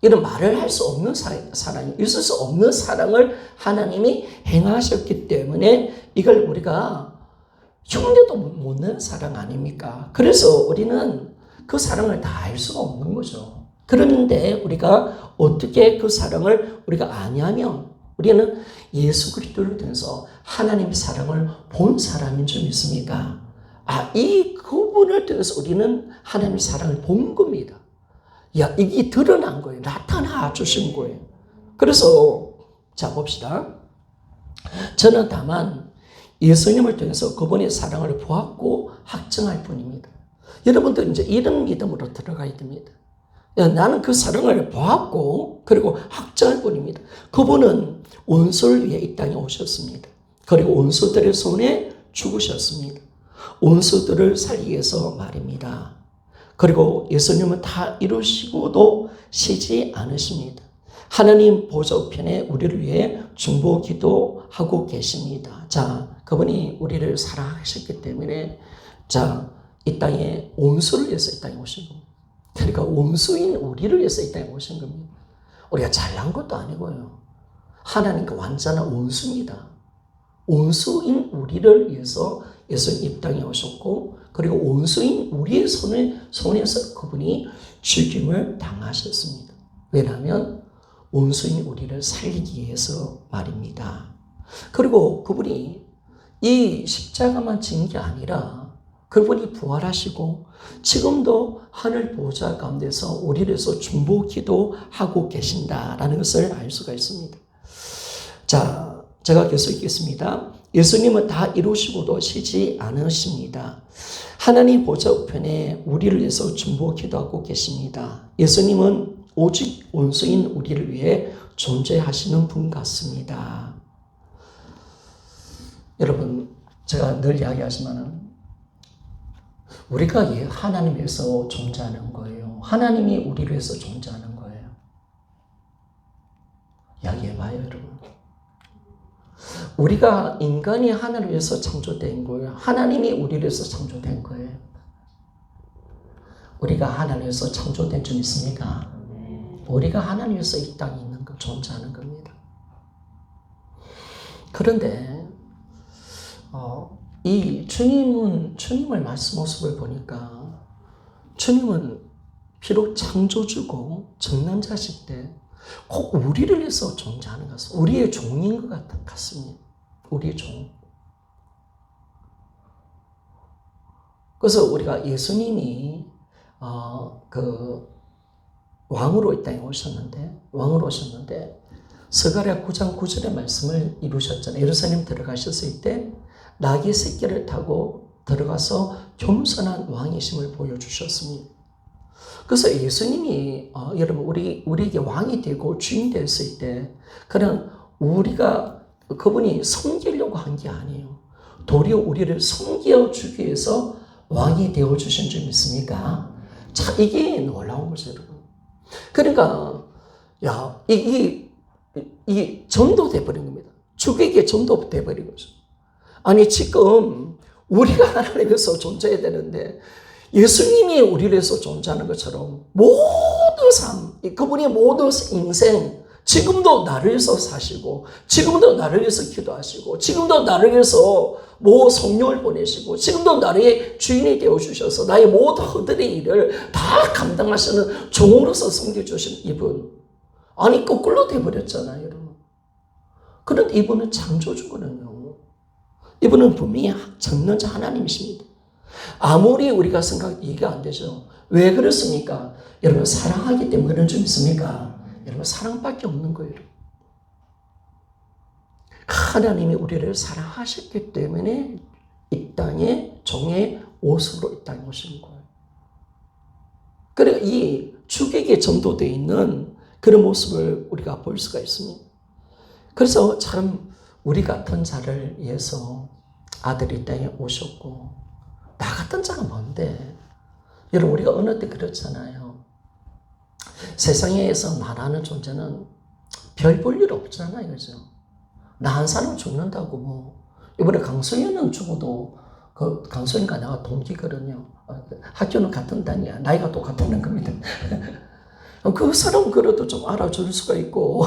이런 말을 할 수 없는 사랑이, 있을 수 없는 사랑을 하나님이 행하셨기 때문에 이걸 우리가 흉내도 못 내는 사랑 아닙니까? 그래서 우리는 그 사랑을 다 알 수가 없는 거죠. 그런데 우리가 어떻게 그 사랑을 우리가 아냐면, 우리는 예수 그리스도를 통해서 하나님의 사랑을 본 사람인 줄 믿습니까? 이 그분을 통해서 우리는 하나님의 사랑을 본 겁니다. 이게 드러난 거예요. 나타나 주신 거예요. 그래서 자 봅시다. 저는 다만 예수님을 통해서 그분의 사랑을 보았고 확증할 뿐입니다. 여러분들 이제 이런 믿음으로 들어가야 됩니다. 나는 그 사랑을 보았고 그리고 확증할 뿐입니다. 그분은 원수를 위해 이 땅에 오셨습니다. 그리고 원수들의 손에 죽으셨습니다. 원수들을 살리기 위해서 말입니다. 그리고 예수님은 다 이루시고도 쉬지 않으십니다. 하나님 보좌 우편에 우리를 위해 중보 기도하고 계십니다. 자, 그분이 우리를 사랑하셨기 때문에 이 땅에 원수를 위해서 이 땅에 오신 겁니다. 그러니까 원수인 우리를 위해서 이 땅에 오신 겁니다. 우리가 잘난 것도 아니고요. 하나님과 완전한 원수입니다. 원수인 우리를 위해서 예수님 이 땅에 오셨고, 그리고 원수인 우리의 손에서 그분이 죽임을 당하셨습니다. 왜냐하면 원수인 우리를 살리기 위해서 말입니다. 그리고 그분이 이 십자가만 진 게 아니라 그분이 부활하시고 지금도 하늘 보좌 가운데서 우리를 위해서 중보 기도하고 계신다라는 것을 알 수가 있습니다. 자, 제가 계속 읽겠습니다. 예수님은 다 이루시고도 쉬지 않으십니다. 하나님 보좌 우편에 우리를 위해서 중보 기도하고 계십니다. 예수님은 오직 원수인 우리를 위해 존재하시는 분 같습니다. 여러분, 제가 늘 이야기하지만 우리가 하나님 위해서 존재하는 거예요. 하나님이 우리를 위해서 존재하는 거예요. 이야기해봐요, 여러분. 우리가 인간이 하나님을 위해서 창조된 거예요. 하나님이 우리를 위해서 창조된 거예요. 우리가 하나님을 위해서 창조된 줄 믿습니까? 우리가 하나님 위해서 이 땅에 있는 거, 존재하는 겁니다. 그런데 이 주님을 말씀 모습을 보니까 주님은 비록 창조주고 전능자실 때 꼭 우리를 위해서 존재하는 것은 우리의 종인 것 같습니다. 우리의 종. 그래서 우리가 예수님이 왕으로 이 땅에 오셨는데 스가랴 9장 9절의 말씀을 이루셨잖아요. 예루살렘 들어가셨을 때 나귀 새끼를 타고 들어가서 겸손한 왕이심을 보여주셨습니다. 그래서 예수님이 여러분 우리에게 왕이 되고 주인 됐을 때 그냥 우리가 그분이 섬기려고 한 게 아니에요. 도리어 우리를 섬겨주기 위해서 왕이 되어주신 줄 믿습니까? 자, 이게 놀라운 거죠, 여러분. 그러니까 이 전도돼 버린 겁니다. 주객에 전도돼 버린 거죠. 아니 지금 우리가 하나님께서 존재해야 되는데 예수님이 우리를 위해서 존재하는 것처럼 모든 삶, 그분의 모든 인생, 지금도 나를 위해서 사시고, 지금도 나를 위해서 기도하시고, 지금도 나를 위해서 성령을 보내시고, 지금도 나의 주인이 되어주셔서 나의 모든 허들의 일을 다 감당하시는 종으로서 섬겨주신 이분. 아니 거꾸로 돼버렸잖아요, 여러분. 그런데 이분은 창조주거든요. 이분은 분명히 전능자 하나님이십니다. 아무리 우리가 이해가 안 되죠. 왜 그렇습니까? 여러분 사랑하기 때문에 그런 줄 믿습니까? 여러분 사랑밖에 없는 거예요. 하나님이 우리를 사랑하셨기 때문에 이 땅에 종의 옷으로 이 땅에 오신 거예요. 그러니까 이 주객에 전도되어 있는 그런 모습을 우리가 볼 수가 있습니다. 그래서 참 우리 같은 자를 위해서 아들이 이 땅에 오셨고 나 같은 자가 뭔데? 여러분 우리가 어느 때 그렇잖아요. 세상에서 나라는 존재는 별 볼 일 없잖아요. 그죠? 나 한 사람 죽는다고 이번에 강소연은 죽어도 강소연과 내가 동기거든요. 학교는 같은 단이야. 나이가 똑같다는 겁니다. 그 사람 그래도 좀 알아줄 수가 있고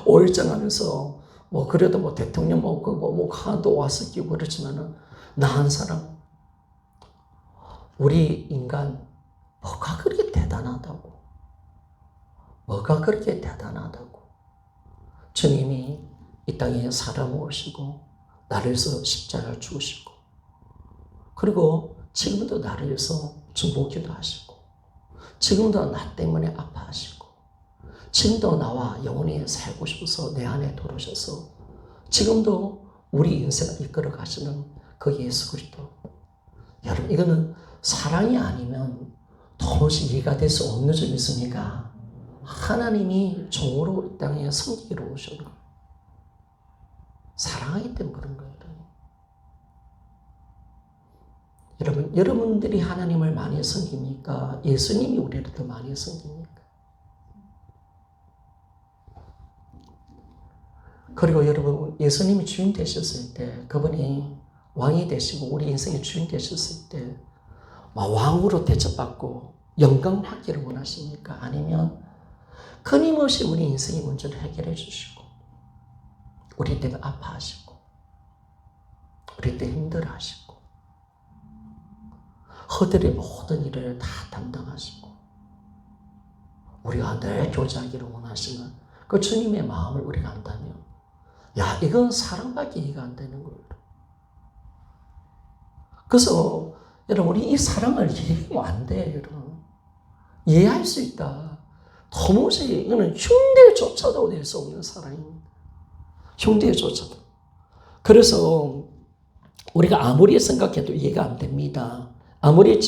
오일장 하면서 그래도 대통령 하도 와서 끼고 그렇지만은 나 한 사람 우리 인간 뭐가 그렇게 대단하다고 주님이 이 땅에 사람을 오시고 나를 위해서 십자가를 죽으시고 그리고 지금도 나를 위해서 중보기도 하시고 지금도 나 때문에 아파하시고 지금도 나와 영원히 살고 싶어서 내 안에 들어오셔서 지금도 우리 인생을 이끌어 가시는 그 예수 그리스도. 여러분 이거는 사랑이 아니면 도무지 이해가 될 수 없는 줄 믿습니까? 하나님이 종으로 이 땅에 섬기러 오신 거예요. 사랑하기 때문에 그런 거예요. 여러분, 여러분들이 하나님을 많이 섬깁니까? 예수님이 우리를 더 많이 섬깁니까? 그리고 여러분, 예수님이 주인 되셨을 때, 그분이 왕이 되시고 우리 인생의 주인 되셨을 때 왕으로 대접받고 영광 받기를 원하십니까? 아니면 끊임없이 우리 인생의 문제를 해결해 주시고 우리 때문에 아파하시고 우리 때문에 힘들어하시고 허들의 모든 일을 다 담당하시고 우리가 늘 교제하기를 원하시는 그 주님의 마음을 우리가 안다면 이건 사랑밖에 이해가 안 되는 거예요. 그래서 여러분 우리 이 사랑을 이해하면 안 돼요. 여러분 이해할 수 있다. 도무지 이거는 흉내조차도 낼 수 없는 사랑입니다. 흉내조차도. 그래서 우리가 아무리 생각해도 이해가 안 됩니다. 아무리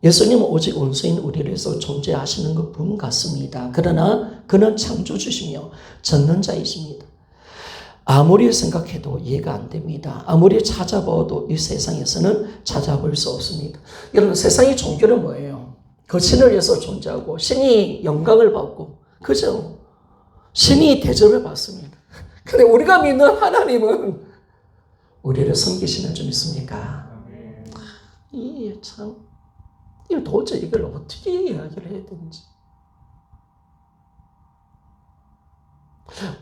예수님은 오직 원수인 우리를 위해서 존재하시는 것 분 같습니다. 그러나 그는 창조주시며 전능자이십니다. 아무리 생각해도 이해가 안 됩니다. 아무리 찾아봐도 이 세상에서는 찾아볼 수 없습니다. 여러분 세상의 종교는 뭐예요? 그 신을 위해서 존재하고 신이 영광을 받고 그죠? 신이 대접을 받습니다. 근데 우리가 믿는 하나님은 우리를 섬기시는 줄 믿습니까? 이게 참 도저히 이걸 어떻게 이야기를 해야 되는지.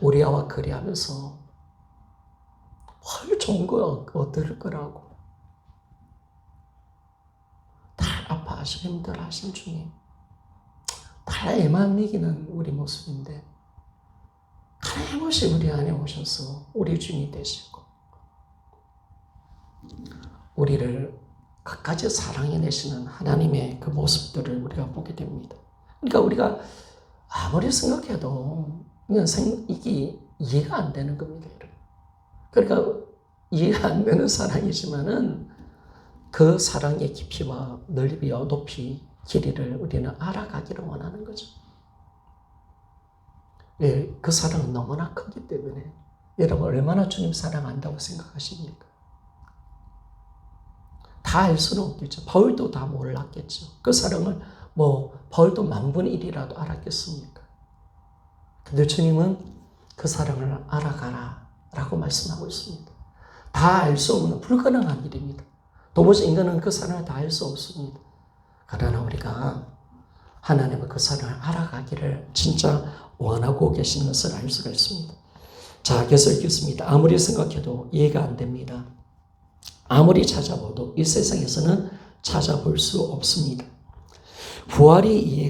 우리와 거래하면서 좋은 거 얻을 거라고 다 아파하시고 아주 힘들어하신 주님. 달에만 이기는 우리 모습인데 하나님이 우리 안에 오셔서 우리 주인이 되시고 우리를 끝까지 사랑해내시는 하나님의 그 모습들을 우리가 보게 됩니다. 그러니까 우리가 아무리 생각해도 이게 이해가 안 되는 겁니다. 그러니까 이해가 안 되는 사랑이지만은 그 사랑의 깊이와 넓이와 높이 길이를 우리는 알아가기를 원하는 거죠. 예, 그 사랑은 너무나 크기 때문에 여러분 얼마나 주님 사랑한다고 생각하십니까? 다 알 수는 없겠죠. 바울도 다 몰랐겠죠. 그 사랑을 바울도 10,000분의 1이라도 알았겠습니까? 근데 주님은 그 사랑을 알아가라 라고 말씀하고 있습니다. 다 알 수 없는 불가능한 일입니다. 도무지 인간은 그 사랑을 다 알 수 없습니다. 그러나 우리가 하나님의 그 사랑을 알아가기를 진짜 원하고 계신 것을 알 수가 있습니다. 자, 계속 읽겠습니다. 아무리 생각해도 이해가 안 됩니다. 아무리 찾아봐도 이 세상에서는 찾아볼 수 없습니다. 부활이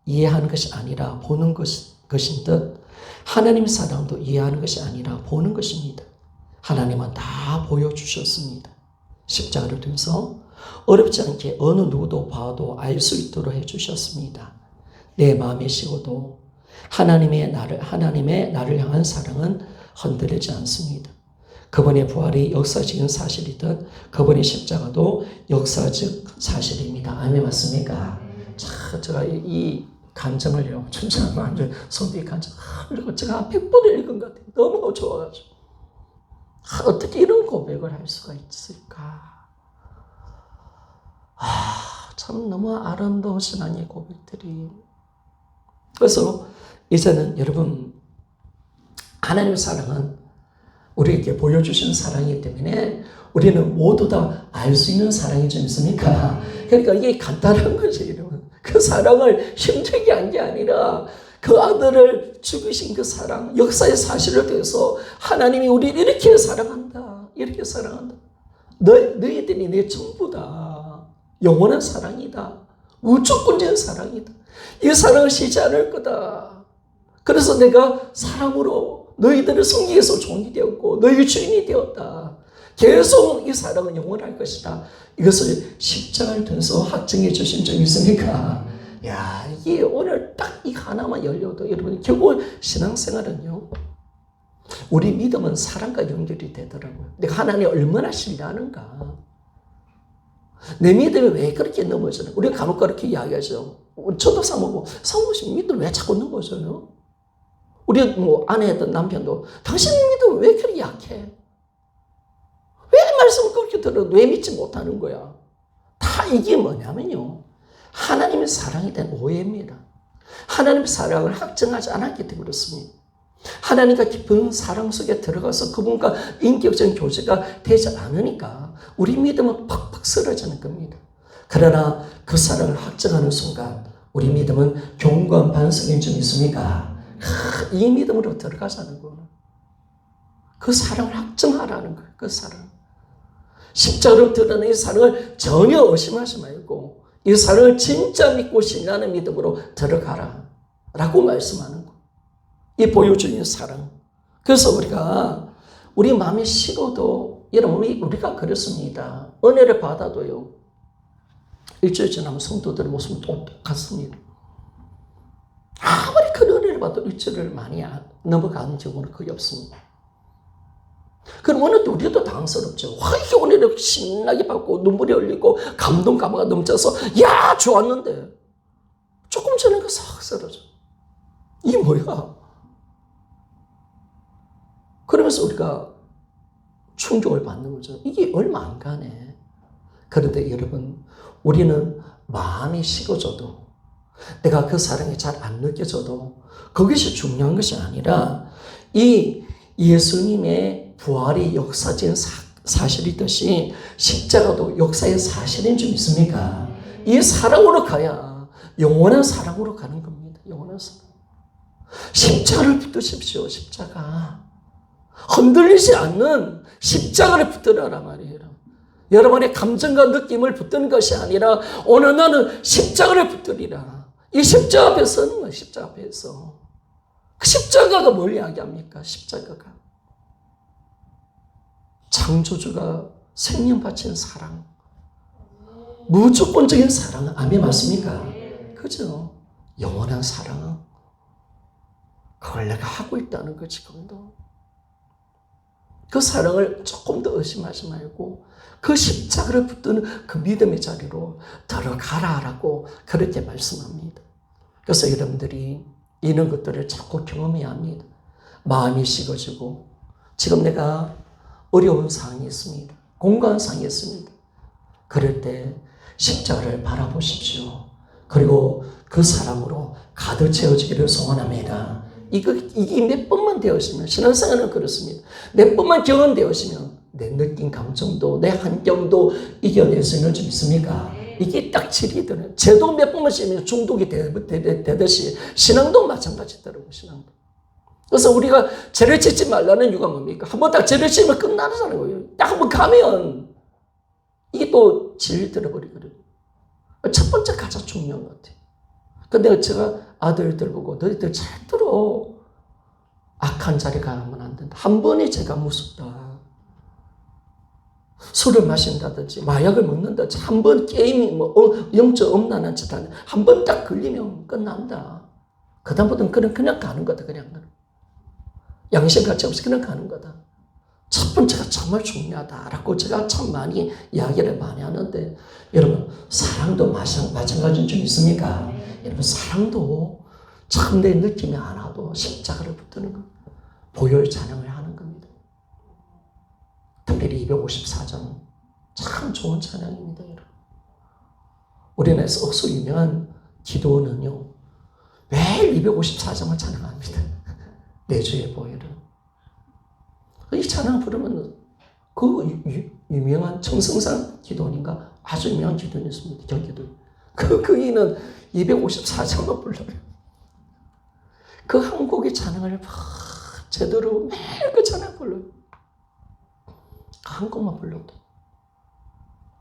이해하는 것이 아니라 보는 것인 듯 하나님의 사랑도 이해하는 것이 아니라 보는 것입니다. 하나님은 다 보여주셨습니다. 십자가를 통해서 어렵지 않게 어느 누구도 봐도 알 수 있도록 해주셨습니다. 내 마음에 식어도 하나님의 나를 향한 사랑은 흔들리지 않습니다. 그분의 부활이 역사적인 사실이듯 그분의 십자가도 역사적 사실입니다. 아멘 맞습니까? 자, 제가 이 감정을요, 진짜 완전 손뒤 감정 그리고 제가 100번을 읽은 것 같아요. 너무 좋아가지고 어떻게 이런 고백을 할 수가 있을까? 참 너무 아름다우신 하나님의 고백들이. 그래서 이제는 여러분 하나님의 사랑은 우리에게 보여주신 사랑이기 때문에 우리는 모두 다 알 수 있는 사랑이 좀 있습니까? 그러니까 이게 간단한 거죠, 여러분. 그 사랑을 힘들게 한 게 아니라 그 아들을 죽이신 그 사랑, 역사의 사실을 통해서 하나님이 우리를 이렇게 사랑한다. 이렇게 사랑한다. 너희들이 내 전부다. 영원한 사랑이다. 무조건적인 사랑이다. 이 사랑을 쉬지 않을 거다. 그래서 내가 사랑으로 너희들을 섬기기 위해서 종이 되었고 너희 주인이 되었다. 계속 이 사랑은 영원할 것이다. 이것을 십자가를 통해서 확증해 주신 적 있습니까? 야, 이게 오늘 딱 이 하나만 열려도 여러분 결국 신앙생활은요. 우리 믿음은 사랑과 연결이 되더라고요. 내가 하나님 얼마나 신뢰하는가. 내 믿음이 왜 그렇게 넘어져요? 우리가 간혹 그렇게 이야기하죠. 저도 사모님 믿음 왜 자꾸 넘어져요? 우리 아내였던 남편도 당신 믿음 왜 그렇게 약해? 왜 말씀을 그렇게 들어도 왜 믿지 못하는 거야? 다 이게 뭐냐면요. 하나님의 사랑에 대한 오해입니다. 하나님의 사랑을 확증하지 않았기 때문에 그렇습니다. 하나님과 깊은 사랑 속에 들어가서 그분과 인격적인 교제가 되지 않으니까 우리 믿음은 팍팍 쓰러지는 겁니다. 그러나 그 사랑을 확증하는 순간 우리 믿음은 견고한 반석인 점 있습니까? 이 믿음으로 들어가자는 거예요. 그 사랑을 확증하라는 거예요. 그 사랑. 십자가로 드러난 이 사랑을 전혀 의심하지 말고 이 사랑을 진짜 믿고 신뢰하는 믿음으로 들어가라 라고 말씀하는 거예요. 이 보여주는 사랑. 그래서 우리 마음이 식어도 여러분 우리가 그렇습니다. 은혜를 받아도요. 일주일 지나면 성도들의 모습은 똑같습니다. 아무리 큰 은혜를 받아도 일주일을 많이 넘어가는 경우는 거의 없습니다. 그럼 오늘 또 우리도 당황스럽죠. 이렇게 오늘은 신나게 받고 눈물이 흘리고 감동 감화가 넘쳐서 야 좋았는데 조금 전에 싹 쓰러져. 이게 뭐야? 그러면서 우리가 충격을 받는 거죠. 이게 얼마 안 가네. 그런데 여러분 우리는 마음이 식어져도 내가 그 사랑이 잘 안 느껴져도 그것이 중요한 것이 아니라 이 예수님의 부활이 역사적인 사실이듯이 십자가도 역사의 사실인 줄 믿습니까? 이 사랑으로 가야 영원한 사랑으로 가는 겁니다. 영원한 사랑. 십자가를 붙드십시오. 십자가. 흔들리지 않는 십자가를 붙들어라 말이에요. 여러분의 감정과 느낌을 붙드는 것이 아니라 오늘 나는 십자가를 붙들리라. 이 십자가 앞에 서는 거예요. 십자가 앞에서. 그 십자가가 뭘 이야기합니까? 십자가가 창조주가 생명 바친 사랑, 무조건적인 사랑, 아멘 맞습니까? 그죠? 영원한 사랑, 그걸 내가 하고 있다는 거 지금도. 그 사랑을 조금 더 의심하지 말고 그 십자가를 붙드는 그 믿음의 자리로 들어가라라고 그렇게 말씀합니다. 그래서 여러분들이 이런 것들을 자꾸 경험해야 합니다. 마음이 식어지고 지금 내가 어려운 상황이 있습니다. 공고한 상황이 있습니다. 그럴 때 십자가를 바라보십시오. 그리고 그 사랑으로 가득 채워지기를 소원합니다. 이게 몇 번만 되었으면, 신앙생활은 그렇습니다. 몇 번만 경험되었으면 내 느낀 감정도 내 환경도 이겨낼 수 있는 줄 믿습니까? 이게 딱 질이더라고요. 죄도 몇 번만 지으면 중독이 되듯이 신앙도 마찬가지더라고요. 신앙도. 그래서 우리가 죄를 짓지 말라는 이유가 뭡니까? 한번 딱 죄를 지으면 끝나는 거예요. 딱 한번 가면 이게 또 질이 들어버리거든요. 첫 번째 가장 중요한 것 같아요. 근데 제가 아들들 보고 너희들 잘 들어. 악한 자리 가면 안 된다. 한 번에 죄가 무섭다. 술을 마신다든지 마약을 먹는다든지 한 번 게임이 영적 엄란한 짓 하는 한 번 딱 걸리면 끝난다. 그 다음부터는 그냥 가는 거다. 그냥 양심같이 없이 그냥 가는 거다. 첫 번째가 정말 중요하다라고 제가 참 많이 이야기를 많이 하는데 여러분 사랑도 마찬가지인 줄 믿습니까? 여러분 사랑도 참 내 느낌이 안 와도 십자가를 붙드는 거 보혈 찬양을 하는 겁니다. 특별히 254장 참 좋은 찬양입니다. 여러분. 우리나라에서 억수 유명한 기도는요 매일 254장을 찬양합니다. 내주의 보혈은 이 찬양 부르면 그 유명한 청성산 기도원인가 아주 유명한 기도원이었습니다. 경기도 그이는 254장만 불러요. 그 한 곡의 찬양을 제대로 매일 그 찬양 불러요. 한 곡만 불러도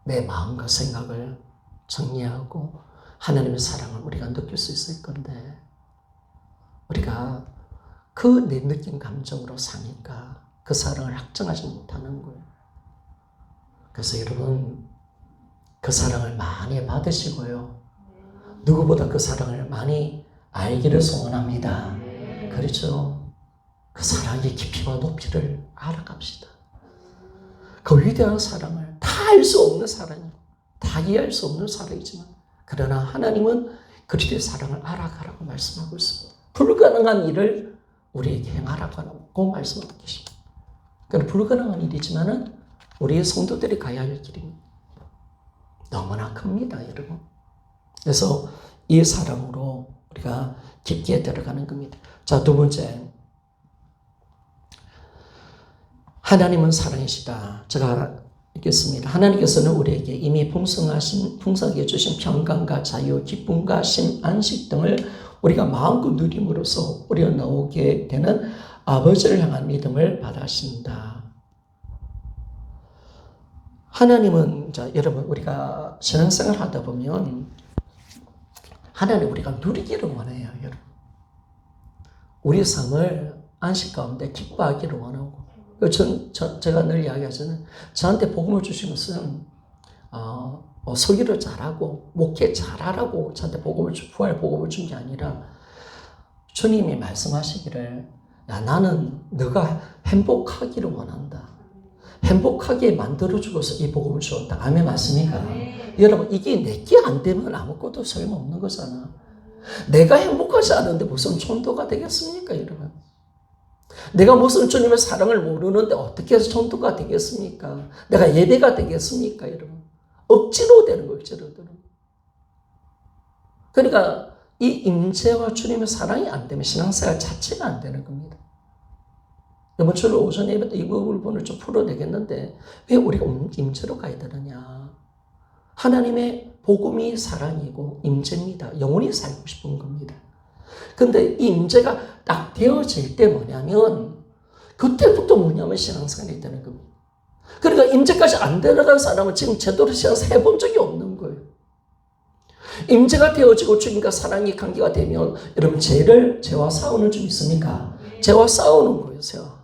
내 마음과 생각을 정리하고 하나님의 사랑을 우리가 느낄 수 있을 건데 우리가 그 내 느낀 감정으로 사니까 그 사랑을 확정하지 못하는 거예요. 그래서 여러분 그 사랑을 많이 받으시고요. 누구보다 그 사랑을 많이 알기를 소원합니다. 그렇죠? 그 사랑의 깊이와 높이를 알아갑시다. 그 위대한 사랑을 다 알 수 없는 사랑이에요. 다 이해할 수 없는 사랑이지만 그러나 하나님은 그리스도의 사랑을 알아가라고 말씀하고 있습니다. 불가능한 일을 우리에게 행하라고 말씀하고 계십니다. 그러니까 불가능한 일이지만은 우리의 성도들이 가야 할 길입니다. 너무나 큽니다, 여러분. 그래서 이 사랑으로 우리가 깊게 들어가는 겁니다. 자, 두 번째. 하나님은 사랑이시다. 제가 읽겠습니다. 하나님께서는 우리에게 이미 풍성하게 주신 평강과 자유, 기쁨과 쉼, 안식 등을 우리가 마음껏 누림으로써 우리가 나오게 되는 아버지를 향한 믿음을 받으신다. 하나님은 여러분 우리가 신앙생활 하다 보면 하나님 우리가 누리기를 원해요. 여러분. 우리 삶을 안식 가운데 기뻐하기를 원하고 제가 늘 이야기하잖아요. 저한테 복음을 주신 것은 설교를 잘하고 목회 잘하라고 저한테 부활 복음을 준 게 아니라 주님이 말씀하시기를 야 나는 너가 행복하기를 원한다. 행복하게 만들어주고서 이 복음을 주었다. 아멘 맞습니까? 여러분 이게 내게 안 되면 아무것도 소용없는 거잖아. 내가 행복하지 않은데 무슨 전도가 되겠습니까 여러분? 내가 무슨 주님의 사랑을 모르는데 어떻게 해서 전도가 되겠습니까? 내가 예배가 되겠습니까 여러분? 억지로 되는 거예요. 억지로 되는 거예요. 그러니까 이 임재와 주님의 사랑이 안 되면 신앙생활 자체가 안 되는 겁니다. 이번 주 오전 예배 때 이 부분을 좀 풀어내겠는데 왜 우리가 임재로 가야 되느냐? 하나님의 복음이 사랑이고 임재입니다. 영원히 살고 싶은 겁니다. 근데 이 임재가 딱 되어질 때 뭐냐면 그때부터 뭐냐면 신앙생활이 되는 겁니다. 그러니까 임재까지 안 들어간 사람은 지금 제대로 신앙생활 해본 적이 없는 거예요. 임재가 되어지고 주님과 사랑의 관계가 되면 여러분 죄와 싸우는 줄 믿습니까? 죄와 싸우는 거예요. 죄와.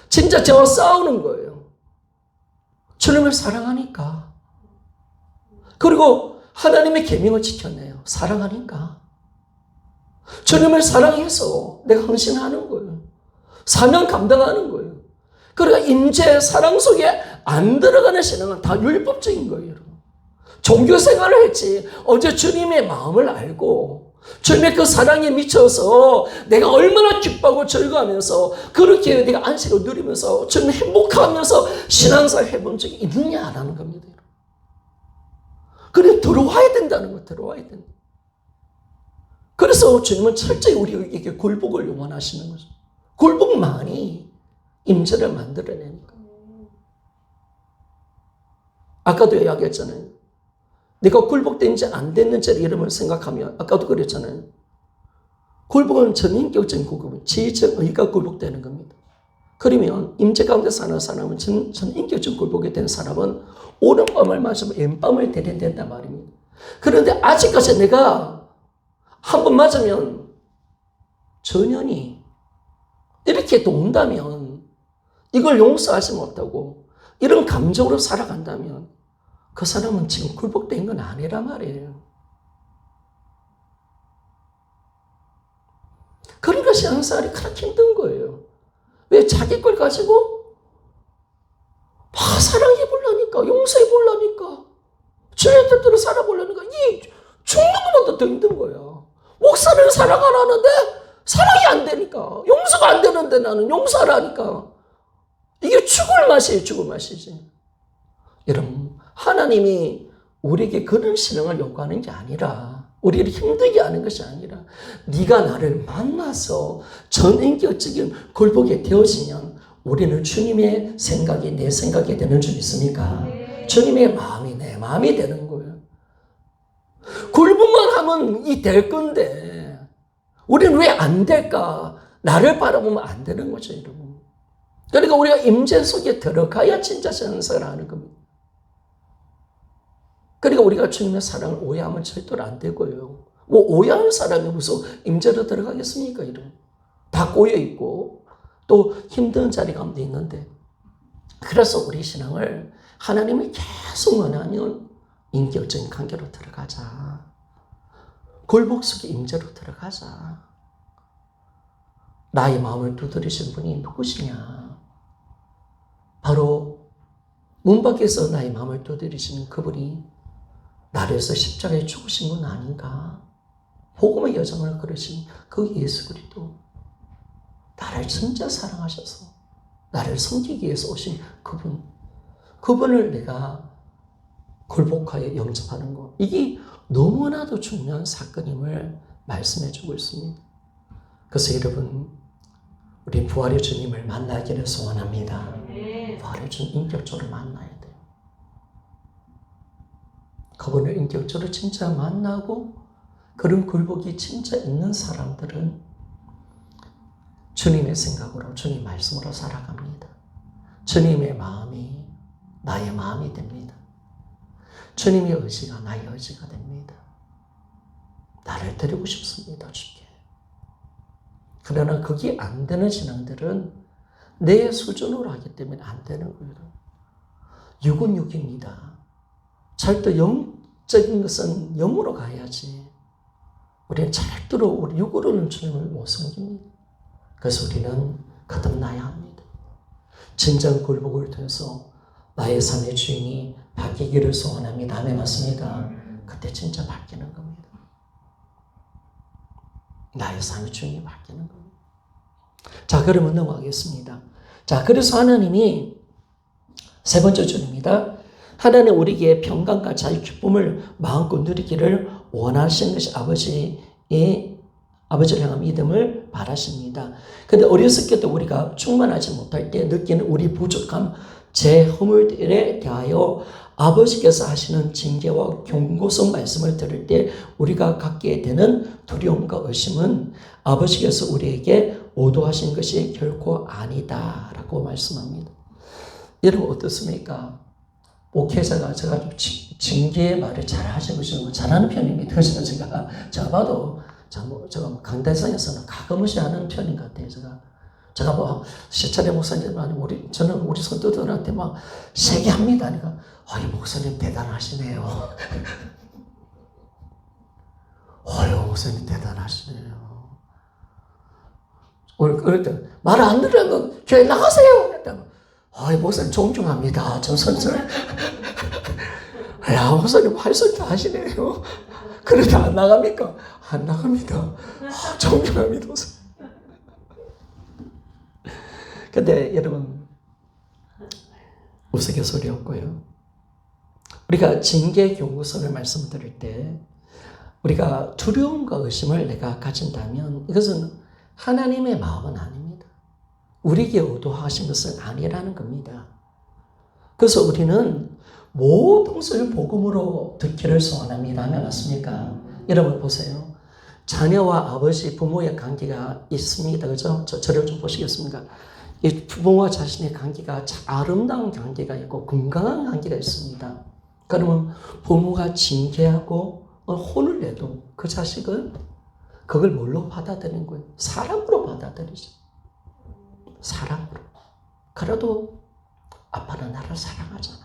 진짜 죄와 싸우는 거예요. 주님을 사랑하니까. 그리고 하나님의 계명을 지켜내요. 사랑하니까. 주님을 사랑해서 내가 헌신하는 거예요. 사명 감당하는 거예요. 그러니까 임재 사랑 속에 안 들어가는 신앙은 다 율법적인 거예요. 여러분. 종교 생활을 했지. 어제 주님의 마음을 알고 주님의 그 사랑에 미쳐서 내가 얼마나 기뻐하고 즐거워하면서 그렇게 내가 안식을 누리면서 주님 행복하면서 신앙생활 해본 적이 있느냐라는 겁니다. 그래 들어와야 된다는 거, 들어와야 된다. 그래서 주님은 철저히 우리에게 굴복을 원하시는 거죠. 굴복만이 임재를 만들어내니까. 아까도 이야기했잖아요. 내가 굴복된지 안 됐는지를 이름을 생각하면 아까도 그랬잖아요. 굴복은 전인격적인 굴복은 지적의가 굴복되는 겁니다. 그러면 임재 가운데 사는 사람은 전인격적인 굴복이 된 사람은 오른밤을 맞으면 왼밤을 대련된단 말입니다. 그런데 아직까지 내가 한 번 맞으면 전연이 이렇게 돈다면 이걸 용서하지 못하고 이런 감정으로 살아간다면 그 사람은 지금 굴복된 건 아니란 말이에요. 그러니까 신앙생활이 그렇게 힘든 거예요. 왜? 자기 걸 가지고 막 사랑해 보려니까, 용서해 보려니까, 주의 뜻대로 살아보려니까 이 죽는 것보다 더 힘든 거야. 목사를 사랑하라는데 사랑이 안 되니까, 용서가 안 되는데 나는 용서하라니까. 이게 죽을 맛이에요. 죽을 맛이지. 여러분, 하나님이 우리에게 그런 신앙을 요구하는 게 아니라, 우리를 힘들게 하는 것이 아니라, 네가 나를 만나서 전인격적인 굴복이 되어지면 우리는 주님의 생각이 내 생각이 되는 줄 믿습니까? 주님의 마음이 내 마음이 되는 거예요. 굴복만 하면 이 될 건데 우리는 왜 안 될까? 나를 바라보면 안 되는 거죠, 여러분. 그러니까 우리가 임재 속에 들어가야 진짜 신앙생활을 하는 겁니다. 그러니까 우리가 주님의 사랑을 오해하면 절대로 안 되고요. 뭐 오해하는 사람이 무슨 임재로 들어가겠습니까? 이런 다 꼬여 있고 또 힘든 자리 가운데 있는데, 그래서 우리 신앙을 하나님을 계속 원하면 인격적인 관계로 들어가자. 굴복 속에 임재로 들어가자. 나의 마음을 두드리신 분이 누구시냐? 바로 문 밖에서 나의 마음을 두드리시는 그분이 나를 위해서 십자가에 죽으신 분 아닌가? 복음의 여정을 걸으신 그 예수 그리스도, 나를 진짜 사랑하셔서 나를 섬기기 위해서 오신 그분을 내가 굴복하여 영접하는 것, 이게 너무나도 중요한 사건임을 말씀해 주고 있습니다. 그래서 여러분, 우리 부활의 주님을 만나기를 소원합니다. 부활의 주님 인격적으로 만나야 돼요. 그분을 인격적으로 진짜 만나고 그런 굴복이 진짜 있는 사람들은 주님의 생각으로, 주님 말씀으로 살아갑니다. 주님의 마음이 나의 마음이 됩니다. 주님의 의지가 나의 의지가 됩니다. 나를 드리고 싶습니다, 주께. 그러나 그게 안 되는 신앙들은 내 수준으로 하기 때문에 안 되는 거예요. 육은 육입니다. 절대 영적인 것은 영으로 가야지. 우리는 절대로 우리 육으로는 주님을 못 섬깁니다. 그래서 우리는 거듭나야 합니다. 진정 굴복을 통해서 나의 삶의 주인이 바뀌기를 소원합니다. 아멘, 맞습니다. 그때 진짜 바뀌는 겁니다. 나의 삶의 주인이 바뀌는 겁니다. 자, 그러면 넘어가겠습니다. 자, 그래서 하나님이 세 번째 줄입니다. 하나님 우리에게 평강과 자유, 기쁨을 마음껏 누리기를 원하시는 것이 아버지를 향한 믿음을 바라십니다. 그런데 어렸을 때도 우리가 충만하지 못할 때 느끼는 우리 부족함, 제 허물들에 대하여 아버지께서 하시는 징계와 경고성 말씀을 들을 때 우리가 갖게 되는 두려움과 의심은 아버지께서 우리에게 오도하신 것이 결코 아니다라고 말씀합니다. 여러분 어떻습니까? 목회자가 제가 좀 징계의 말을 잘 하시고 잘하는 편입니다. 그래서 제가 봐도 제가 강대상에서는 가끔씩 하는 편인 것 같아요. 제가 뭐 시찰의 목사님 아니 저는 우리 성도들한테 막 세게 합니다. 그러니까 이 목사님 대단하시네요. 목사님 대단하시네요. 그럴 때 말 안 들으면 교회 나가세요. 그랬다가 목사님 존경합니다. 저 선생. 목사님 할수 다 하시네요. 그러다 안 나갑니까? 안 나갑니다. 존경합니다. 근데 여러분 우스갯소리 없고요. 우리가 징계 교구서를 말씀드릴 때 우리가 두려움과 의심을 내가 가진다면 이것은 하나님의 마음은 아닙니다. 우리에게 의도하신 것은 아니라는 겁니다. 그래서 우리는 모든 것을 복음으로 듣기를 소원합니다. 하면 맞습니까? 여러분 보세요. 자녀와 아버지, 부모의 관계가 있습니다. 그죠? 저를 좀 보시겠습니까? 이 부모와 자신의 관계가 아름다운 관계가 있고 건강한 관계가 있습니다. 그러면 부모가 징계하고 혼을 내도 그 자식은 그걸 뭘로 받아들이는 거예요? 사랑으로 받아들이죠. 사랑으로. 그래도 아빠는 나를 사랑하잖아.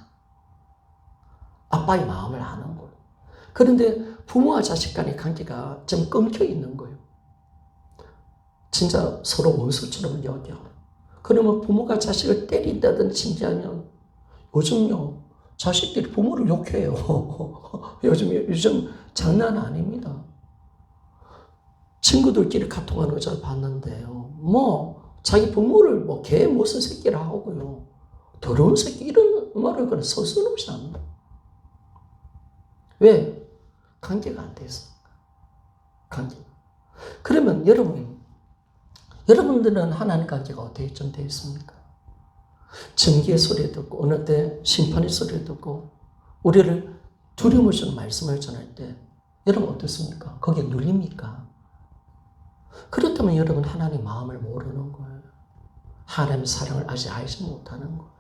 아빠의 마음을 아는 거예요. 그런데 부모와 자식 간의 관계가 좀 끊겨 있는 거예요. 진짜 서로 원수처럼 여겨. 그러면 부모가 자식을 때린다든 징계하면 요즘요 자식들이 부모를 욕해요. 요즘 장난 아닙니다. 친구들끼리 카톡하는 거 잘 봤는데요. 자기 부모를 개 무슨 새끼라 하고요. 더러운 새끼 이런 말을 그냥 서슴없이 합니다. 왜? 관계가 안 돼 있어. 관계. 그러면 여러분들은 하나님 관계가 어떻게 좀 되어 있습니까? 징계의 소리 듣고 어느 때 심판의 소리 듣고 우리를 두려움을 주는 말씀을 전할 때 여러분 어떻습니까? 거기에 눌립니까? 그렇다면 여러분 하나님 마음을 모르는 거예요. 하나님의 사랑을 아직 알지 못하는 거예요.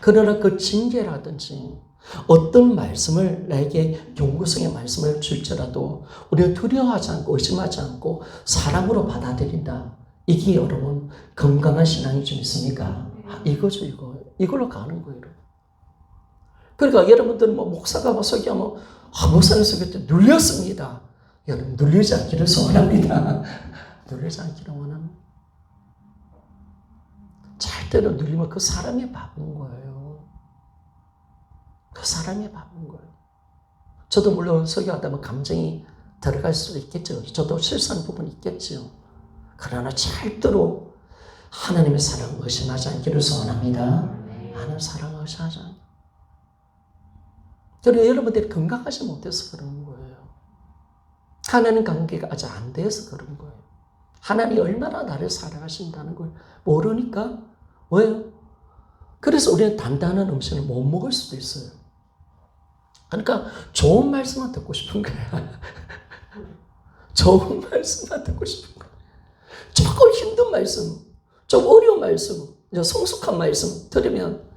그러나 그 징계라든지 어떤 말씀을 나에게 용구성의 말씀을 줄지라도 우리는 두려워하지 않고 의심하지 않고 사랑으로 받아들인다. 이게 여러분 건강한 신앙이 좀 있습니까? 이거죠. 이걸로 가는 거예요. 그러니까 여러분들은 목사가 설교하면 목사님 설교 때 눌렸습니다. 여러분 눌리지 않기를 소원합니다. 눌리지 않기를 원합니다. 절대로 눌리면 그 사람이 바쁜 거예요. 그 사람이 바쁜 거예요. 저도 물론 설교하다 보면 감정이 들어갈 수도 있겠죠. 저도 실수하는 부분이 있겠죠. 그러나 절대로 하나님의 사랑을 의심하지 않기를 소원합니다. 하나님의 사랑을 의심하지 않기를. 그래서 여러분들이 건강하지 못해서 그런 거예요. 하나님 관계가 아직 안 돼서 그런 거예요. 하나님이 얼마나 나를 사랑하신다는 걸 모르니까. 왜요? 그래서 우리는 단단한 음식을 못 먹을 수도 있어요. 그러니까 좋은 말씀만 듣고 싶은 거야. 좋은 말씀만 듣고 싶은 거야. 조금 힘든 말씀, 좀 어려운 말씀, 성숙한 말씀 들으면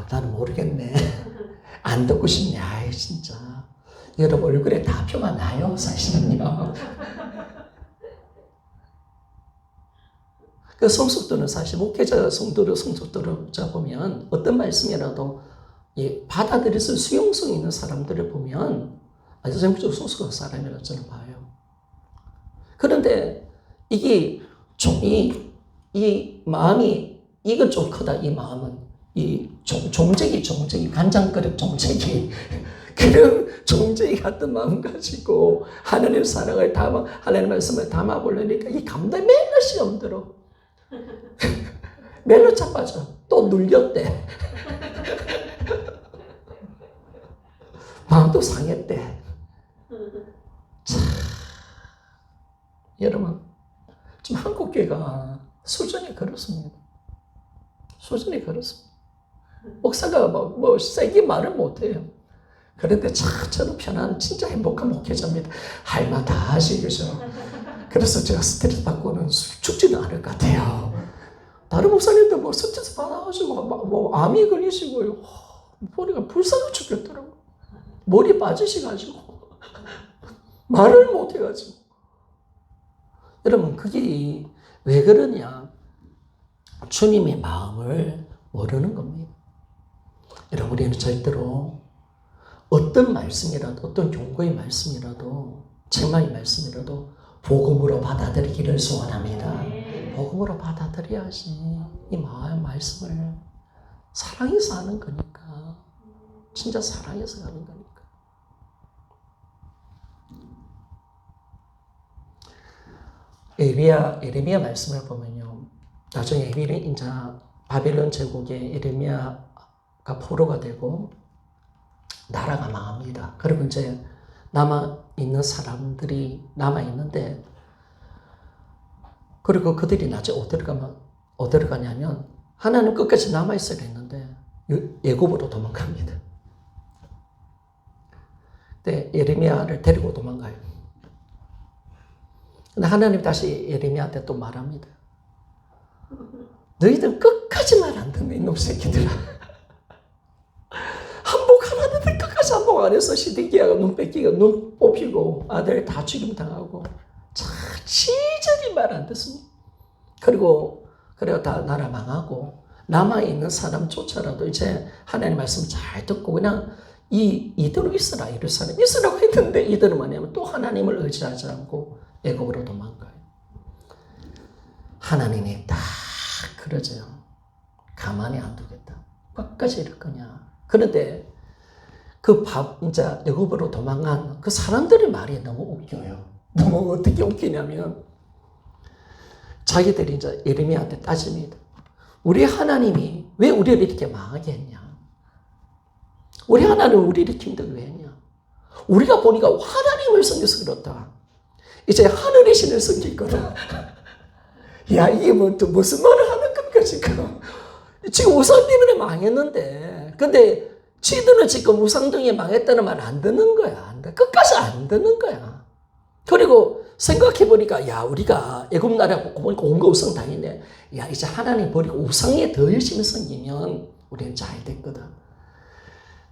나는 모르겠네. 안 듣고 싶네. 진짜. 여러분 얼굴에 다 표가 나요. 사실은요. 그 성숙도는 사실 목회자 성도를 성숙도를 보면 어떤 말씀이라도 받아들일 수 수용성 있는 사람들을 보면 아주 전적으로 성숙한 사람이라고 저는 봐요. 그런데 이게 이 마음이 이건 좀 크다. 이 마음은 이 종쟁이 간장그릇 종쟁이 그런 종쟁이 같은 마음 가지고 하나님의 사랑을 하나님의 말씀을 담아보려니까 이 감당이 맨날 시험 들어. 맨날 자빠져. 또 눌렸대. 마음도 상했대. 참, 여러분, 지금 한국교회가 수준이 그렇습니다. 수준이 그렇습니다. 목사가 세게 말을 못해요. 그런데 저는 편한 진짜 행복한 목회자입니다. 할 말 다 하시겠죠. 그래서 제가 스트레스 받고는 죽지는 않을 것 같아요. 다른 목사님들 뭐 스트레스 받아가지고 뭐 암이 걸리시고요. 머리가 불쌍해 죽겠더라고. 머리 빠지셔가지고 말을 못해가지고. 여러분 그게 왜 그러냐? 주님의 마음을 모르는 겁니다. 여러분 우리는 절대로 어떤 말씀이라도 어떤 경고의 말씀이라도 책망의 말씀이라도 복음으로 받아들이기를 소원합니다. 복음으로 받아들여야지. 이 말씀을 사랑해서 하는 거니까. 진짜 사랑해서 하는 거니까. 에레미야 말씀을 보면요. 나중에 이제 바벨론 제국에 에레미야가 포로가 되고 나라가 망합니다. 그리고 이제 남아있는 사람들이 남아있는데, 그리고 그들이 나중에 어디로 가냐면, 하나님 끝까지 남아있어야 했는데, 애굽으로 도망갑니다. 근데 에레미야를 데리고 도망가요. 근데 하나님 다시 에레미야한테 또 말합니다. 너희들 끝까지 말 안 듣네, 이놈 새끼들아. 한복 하나 끝까지 한복 안 해서 시드기야가 눈 뽑히고 아들 다 죽임 당하고 치절히 말 안 듣습니다. 그리고 다 나라 망하고 남아있는 사람조차라도 이제 하나님 말씀 잘 듣고 그냥 이대로 있으라 이스라고 했는데 이들은 뭐냐면 또 하나님을 의지하지 않고 애굽으로 도망가요. 하나님이 딱 그러죠. 가만히 안 두겠다. 끝까지 이럴 거냐. 그런데 이제 애굽으로 도망간 그 사람들의 말이 너무 웃겨요. 너무 어떻게 웃기냐면, 자기들이 이제 에레미야한테 따집니다. 우리 하나님이 왜 우리를 이렇게 망하게 했냐? 우리 하나님은 우리를 이렇게 힘들게 왜 했냐? 우리가 보니까 하나님을 섬겨서 그렇다. 이제 하늘의 신을 섬길 거다. 야, 이게 무슨 말을 하는 겁니까, 지금? 지금 우상 때문에 망했는데, 근데 지들은 지금 우상 등에 망했다는 말 안 듣는 거야. 끝까지 안 듣는 거야. 그리고 생각해보니까, 야, 우리가 애굽 나라 보니까 온갖 우상 당했네. 야, 이제 하나님 버리고 우상에 더 열심히 섬기면 우리는 잘 됐거든.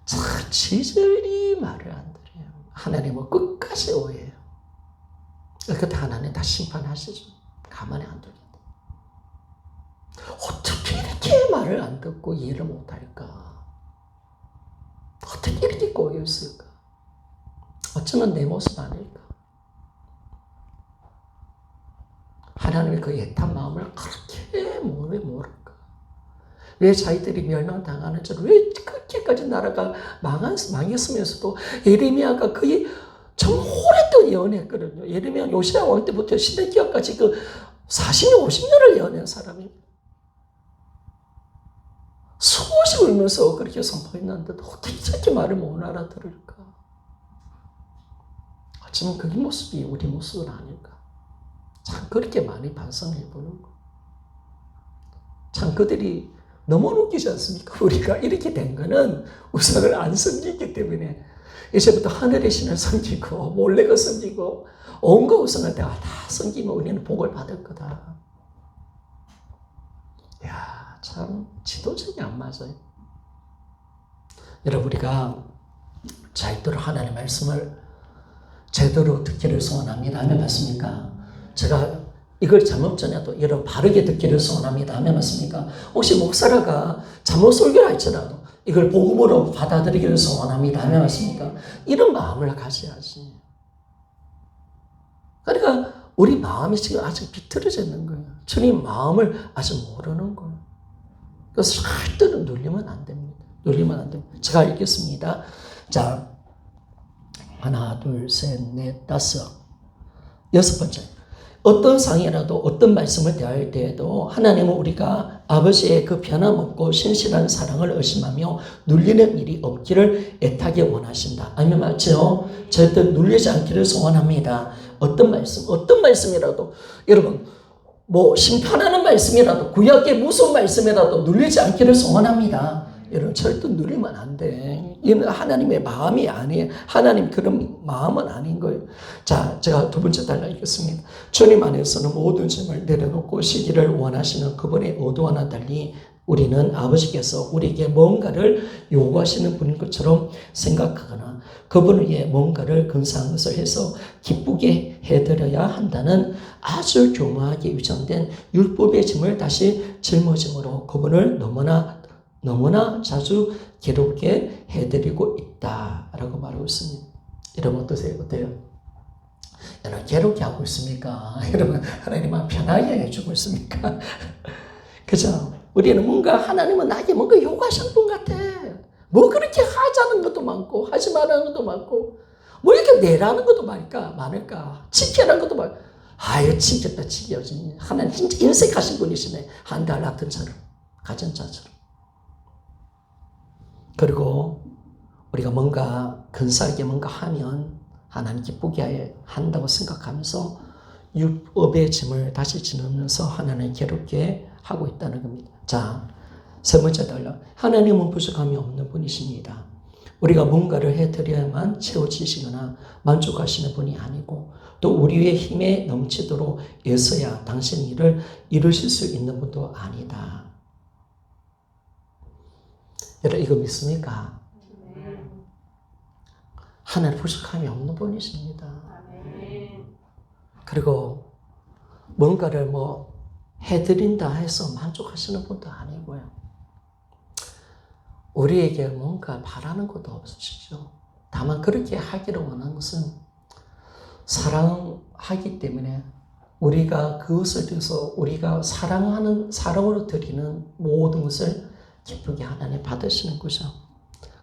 자, 지절이 말을 안 들어요. 하나님은 끝까지 오해해요. 그때 하나님 다 심판하시죠. 가만히 안 두겠다. 어떻게 이렇게 말을 안 듣고 이해를 못할까? 어떻게 이렇게 꼬였을까? 어쩌면 내 모습 아닐까? 하나님의 그 애탄 마음을 그렇게 모를까? 왜 자기들이 멸망당하는 줄, 왜 그렇게까지 나라가 망했으면서도 에레미야가 거의 정말 오랫동안 예언했거든요. 에레미야 요시야 왕 때부터 시드기야까지 40년, 50년을 예언한 사람입니다. 수없이 울면서 그렇게 선포했는데도 어떻게 저렇게 말을 못 알아들을까? 어쩌면 그 모습이 우리 모습은 아닐까? 참 그렇게 많이 반성해 보는 거. 참 그들이 너무 웃기지 않습니까? 우리가 이렇게 된 거는 우상을 안 섬기기 때문에 이제부터 하늘의 신을 섬기고 몰래가 섬기고 온갖 우상을 다 섬기면 우리는 복을 받을 거다. 야, 참 지도적이 안 맞아요. 여러분 우리가 절대로 하나님의 말씀을 제대로 듣기를 소원합니다. 아멘 맞습니까? 제가 이걸 잘못 전해도 여러분 바르게 듣기를 소원합니다. 아멘 맞습니까? 혹시 목사라가 잘못 설교를 할지라도 이걸 복음으로 받아들이기를 소원합니다. 아멘 맞습니까? 이런 마음을 가져야지. 그러니까 우리 마음이 지금 아직 비틀어져 있는 거예요. 주님 마음을 아직 모르는 거예요. 그래서 절대로 눌리면 안 됩니다. 눌리면 안 됩니다. 제가 읽겠습니다. 자, 하나, 둘, 셋, 넷, 다섯, 여섯 번째. 어떤 상이라도 어떤 말씀을 대할 때에도 하나님은 우리가 아버지의 그 변함없고 신실한 사랑을 의심하며 눌리는 일이 없기를 애타게 원하신다. 아멘 맞죠? 절대 눌리지 않기를 소원합니다. 어떤 말씀이라도 여러분 뭐 심판하는 말씀이라도 구약의 무슨 말씀이라도 눌리지 않기를 소원합니다. 여러분 절대 누리면 안 돼. 이는 하나님의 마음이 아니에요. 하나님 그런 마음은 아닌 거예요. 자, 제가 두 번째 달라 읽겠습니다. 주님 안에서는 모든 짐을 내려놓고 쉬기를 원하시는 그분의 의도와는 달리 우리는 아버지께서 우리에게 뭔가를 요구하시는 분인 것처럼 생각하거나 그분을 위해 뭔가를 근사한 것을 해서 기쁘게 해드려야 한다는 아주 교묘하게 위장된 율법의 짐을 다시 짊어짐으로 그분을 너무나 자주 괴롭게 해드리고 있다라고 말하고 있습니다. 여러분 어떠세요? 어때요? 여러분 괴롭게 하고 있습니까? 여러분 하나님은 편하게 해주고 있습니까? 그죠? 우리는 뭔가 하나님은 나에게 뭔가 요구하시는 분 같아. 뭐 그렇게 하자는 것도 많고 하지 말라는 것도 많고 뭐 이렇게 내라는 것도 많을까? 지켜라는 것도 많고 이거 지켰다 지켜야지. 하나님 진짜 인색하신 분이시네. 한 달 같은 자처럼 가진 자처럼. 그리고 우리가 뭔가 근사하게 뭔가 하면 하나님 기쁘게 한다고 생각하면서 율법의 짐을 다시 지르면서 하나님을 괴롭게 하고 있다는 겁니다. 자, 세 번째 달라. 하나님은 부족함이 없는 분이십니다. 우리가 뭔가를 해드려야만 채워지시거나 만족하시는 분이 아니고 또 우리의 힘에 넘치도록 애써야 당신 일을 이루실 수 있는 분도 아니다. 여러분 이거 믿습니까? 하나님 부족함이 없는 분이십니다. 그리고 뭔가를 해드린다 해서 만족하시는 분도 아니고요. 우리에게 뭔가 바라는 것도 없으시죠. 다만 그렇게 하기를 원하는 것은 사랑하기 때문에 우리가 그것을 통해서 우리가 사랑으로 드리는 모든 것을 기쁘게 하나님 받으시는 거죠.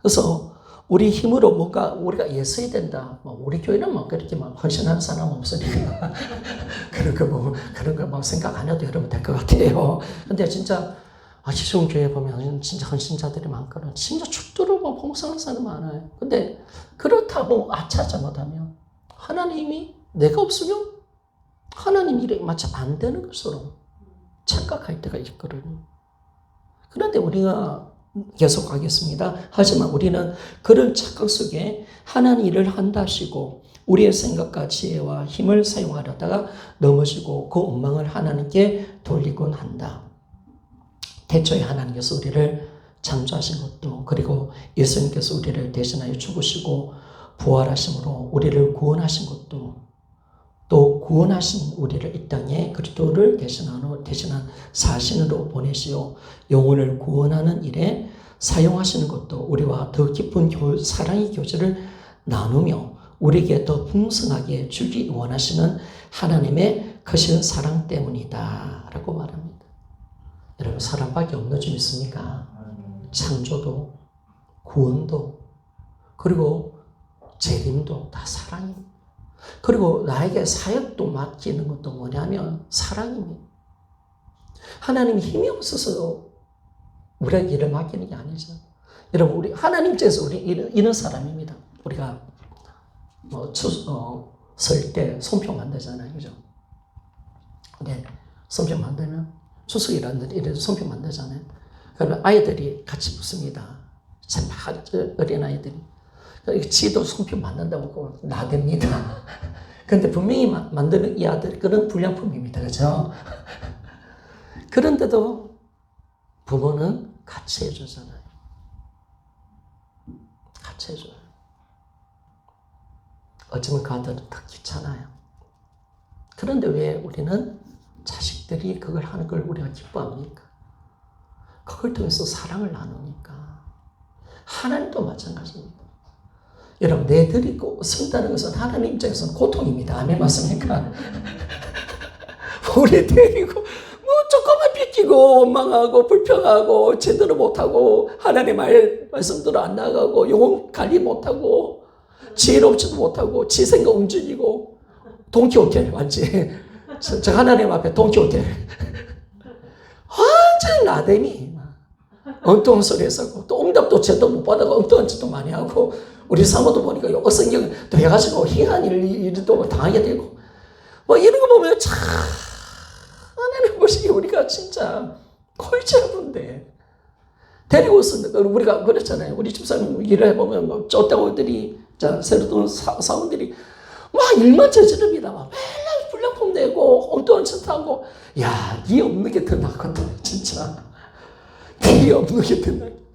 그래서 우리 힘으로 뭔가 우리가 애써야 된다. 우리 교회는 그렇게 헌신하는 사람 없으니까 그런 거 생각 안 해도 여러분 될 것 같아요. 근데 진짜 지성 교회 보면 진짜 헌신자들이 많거든. 진짜 죽도록 봉사하는 사람 많아요. 근데 그렇다고 아차하지 못하면 하나님이 내가 없으면 하나님 일에 마치 안 되는 것으로 착각할 때가 있거든요. 그런데 우리가 계속 하겠습니다. 하지만 우리는 그런 착각 속에 하나님 일을 한다 하시고 우리의 생각과 지혜와 힘을 사용하려다가 넘어지고 그 원망을 하나님께 돌리곤 한다. 태초에 하나님께서 우리를 창조하신 것도 그리고 예수님께서 우리를 대신하여 죽으시고 부활하심으로 우리를 구원하신 것도 또 구원하신 우리를 이 땅에 그리스도를 대신한 사신으로 보내시어 영혼을 구원하는 일에 사용하시는 것도 우리와 더 깊은 사랑의 교제를 나누며 우리에게 더 풍성하게 주기 원하시는 하나님의 크신 사랑 때문이다 라고 말합니다. 여러분 사랑밖에 없는 줄 믿습니까? 창조도 구원도 그리고 재림도 다 사랑입니다. 그리고 나에게 사역도 맡기는 것도 뭐냐면 사랑입니다. 하나님이 힘이 없어서 우리에게 일을 맡기는 게 아니죠. 여러분 우리 하나님 입장에서 우리 이런 사람입니다. 우리가 설 때 손표 만들잖아요, 그죠? 근데 손표 만들면 추석이라는 이래서 손표 만들잖아요. 그러면 아이들이 같이 붙습니다. 어린 아이들이. 지도 손표 만든다고 나댑니다. 그런데 분명히 만드는 이 아들 그런 불량품입니다. 그죠? 그런데도 부모는 같이 해주잖아요. 같이 해줘요. 어쩌면 그 아들은 더 귀찮아요. 그런데 왜 우리는 자식들이 그걸 하는 걸 우리가 기뻐합니까? 그걸 통해서 사랑을 나누니까. 하나님도 마찬가지입니다. 여러분, 내드리고 쓴다는 것은 하나님 입장에서는 고통입니다. 아멘 맞습니까? 우리 데리고 조금만 삐끼고 원망하고 불평하고 제대로 못하고 하나님 말씀대로 안 나가고 영혼 관리 못하고 지혜롭지도 못하고 지 생각 움직이고 돈키호텔 맞지? 저 하나님 앞에 돈키호텔 완전 나대미 엉뚱한 소리 했었고 또 응답도 제대로 못 받아가 엉뚱한 짓도 많이 하고 우리 사모도 보니까 어성경 또 해가지고 희한 일도 당하게 되고 이런 거 보면 참 하나님 보시기에 우리가 진짜 골치 아픈데 데리고 와서 우리가 그랬잖아요. 우리 집사님 일을 해보면 뭐 쫓다고들이 새로 들어온 사원들이 막 일만 저지릅니다. 막 맨날 불량품 내고 엉뚱한 짓 하고. 야, 니 없는 게 더 낫거든. 진짜. 니 없는 게 더 낫거든.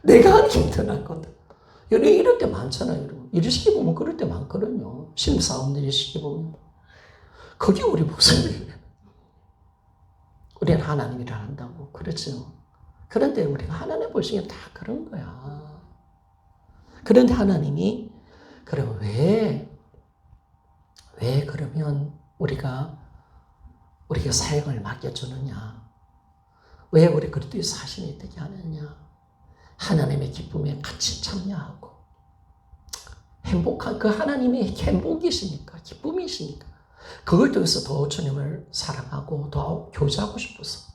내가 하는 게 더 낫거든. 이럴 때 많잖아요. 여러분. 일 시켜보면 그럴 때 많거든요. 신입사원들이 시켜보면. 그게 우리 모습이에요. 우리는 하나님 일을 한다고. 그렇죠. 그런데 우리가 하나님 보시기엔 다 그런 거야. 그런데 하나님이 그럼 왜 그러면 우리가 사역을 맡겨주느냐? 왜 우리 그리스도의 사신이 되게 하느냐? 하나님의 기쁨에 같이 참여하고 행복한 그 하나님의 행복이시니까, 기쁨이시니까 그걸 통해서 더 주님을 사랑하고 더 교제하고 싶어서.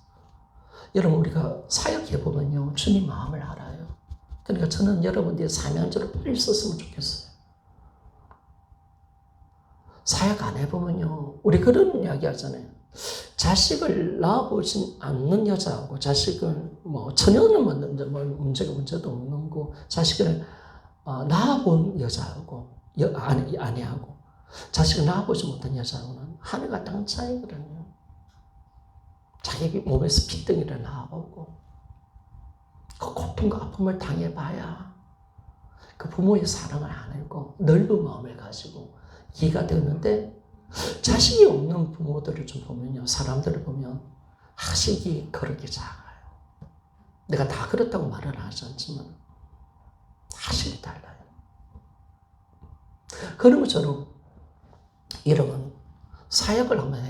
여러분, 우리가 사역해보면요, 주님 마음을 알아요. 그러니까 저는 여러분들이 사명자로 빨리 썼으면 좋겠어요. 사역 안 해보면요, 우리 그런 이야기 하잖아요. 자식을 낳아보진 않는 여자하고, 자식을 처녀는 문제도 없는 거, 자식을 낳아본 여자하고, 아내하고, 자식을 낳아보지 못한 여자하고는 하늘과 땅 차이거든요. 자기 몸에서 피덩이를 나와보고 그 고통과 아픔을 당해봐야 그 부모의 사랑을 안 알고 넓은 마음을 가지고 이해가 되는데, 자식이 없는 부모들을 좀 보면요, 사람들을 보면 하식이 그렇게 작아요. 내가 다 그렇다고 말은 하지 않지만 하식이 달라요. 그런 것처럼 여러분 사역을 한번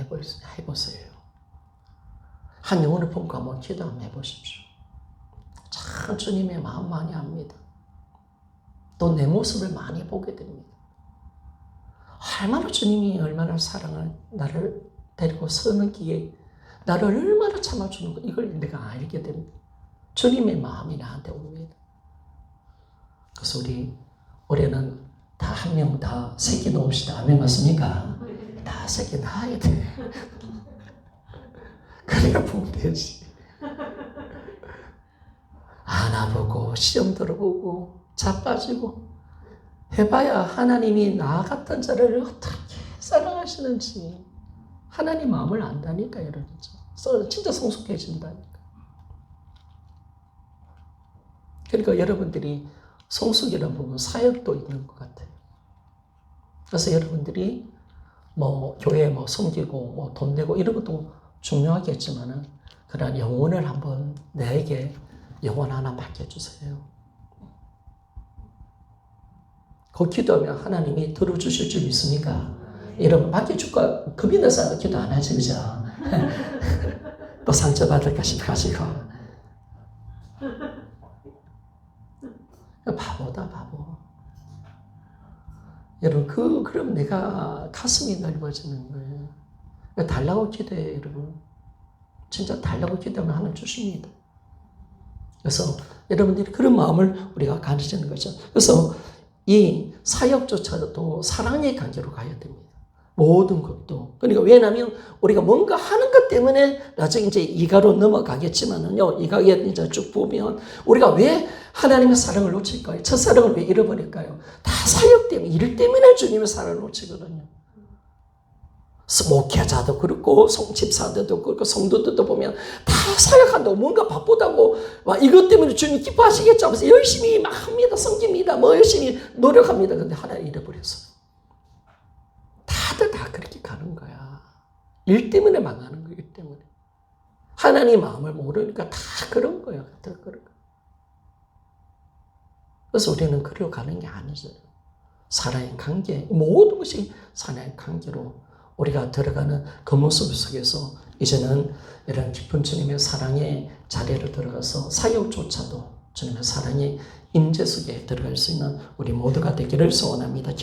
해보세요. 한 영혼을 품고 한번 기도 한번 해보십시오. 참 주님의 마음 많이 압니다. 또 내 모습을 많이 보게 됩니다. 얼마나 주님이 얼마나 사랑을 나를 데리고 서는 기에 나를 얼마나 참아주는 거, 이걸 내가 알게 됩니다. 주님의 마음이 나한테 옵니다. 그래서 우리 올해는 다 한 명 다 새끼 놓읍시다. 아멘 맞습니까? 다 새끼 낳아야 돼. 그래야 보면 되지. 안아보고 시험 들어보고 자빠지고 해봐야 하나님이 나 같은 자를 어떻게 사랑하시는지 하나님 마음을 안다니까. 여러분 진짜 성숙해진다니까. 그러니까 여러분들이 성숙이라는 부분, 사역도 있는 것 같아요. 그래서 여러분들이 교회 섬기고 돈 내고 이런 것도 중요하겠지만은, 그러한 영혼을 한번 내게 영혼 하나 맡겨주세요. 그 기도하면 하나님이 들어주실 줄 믿습니까? 여러분, 맡겨줄까? 겁이 나서 기도 안 하지, 그죠? 또 상처받을까 싶어가지고. 바보다, 바보. 여러분, 그럼 내가 가슴이 넓어지는 거예요. 달라고 기도해요, 여러분. 진짜 달라고 기도하면 하나님 주십니다. 그래서 여러분들이 그런 마음을 우리가 가지는 거죠. 그래서 이 사역조차도 사랑의 관계로 가야 됩니다. 모든 것도. 그러니까 왜냐하면 우리가 뭔가 하는 것 때문에 나중에 이제 이가로 넘어가겠지만은요, 이가에 이제 쭉 보면 우리가 왜 하나님의 사랑을 놓칠까요? 첫사랑을 왜 잃어버릴까요? 다 사역 때문에, 일 때문에 주님의 사랑을 놓치거든요. 목회자도 그렇고 집사들도 그렇고 성도들도 보면 다 사역한다고 뭔가 바쁘다고 이것 때문에 주님 기뻐하시겠죠 하면서 열심히 막 합니다. 섬깁니다. 열심히 노력합니다. 근데 하나 잃어버렸어요. 다들 다 그렇게 가는 거야. 일 때문에 망하는 거야. 일 때문에. 하나님 마음을 모르니까 다 그런 거야. 다 그런 거야. 그래서 우리는 그리로 가는 게 아니죠. 사랑의 관계, 모든 것이 사랑의 관계로 우리가 들어가는 그 모습 속에서 이제는 이런 깊은 주님의 사랑의 자리로 들어가서 사역조차도 주님의 사랑의 임재 속에 들어갈 수 있는 우리 모두가 되기를 소원합니다.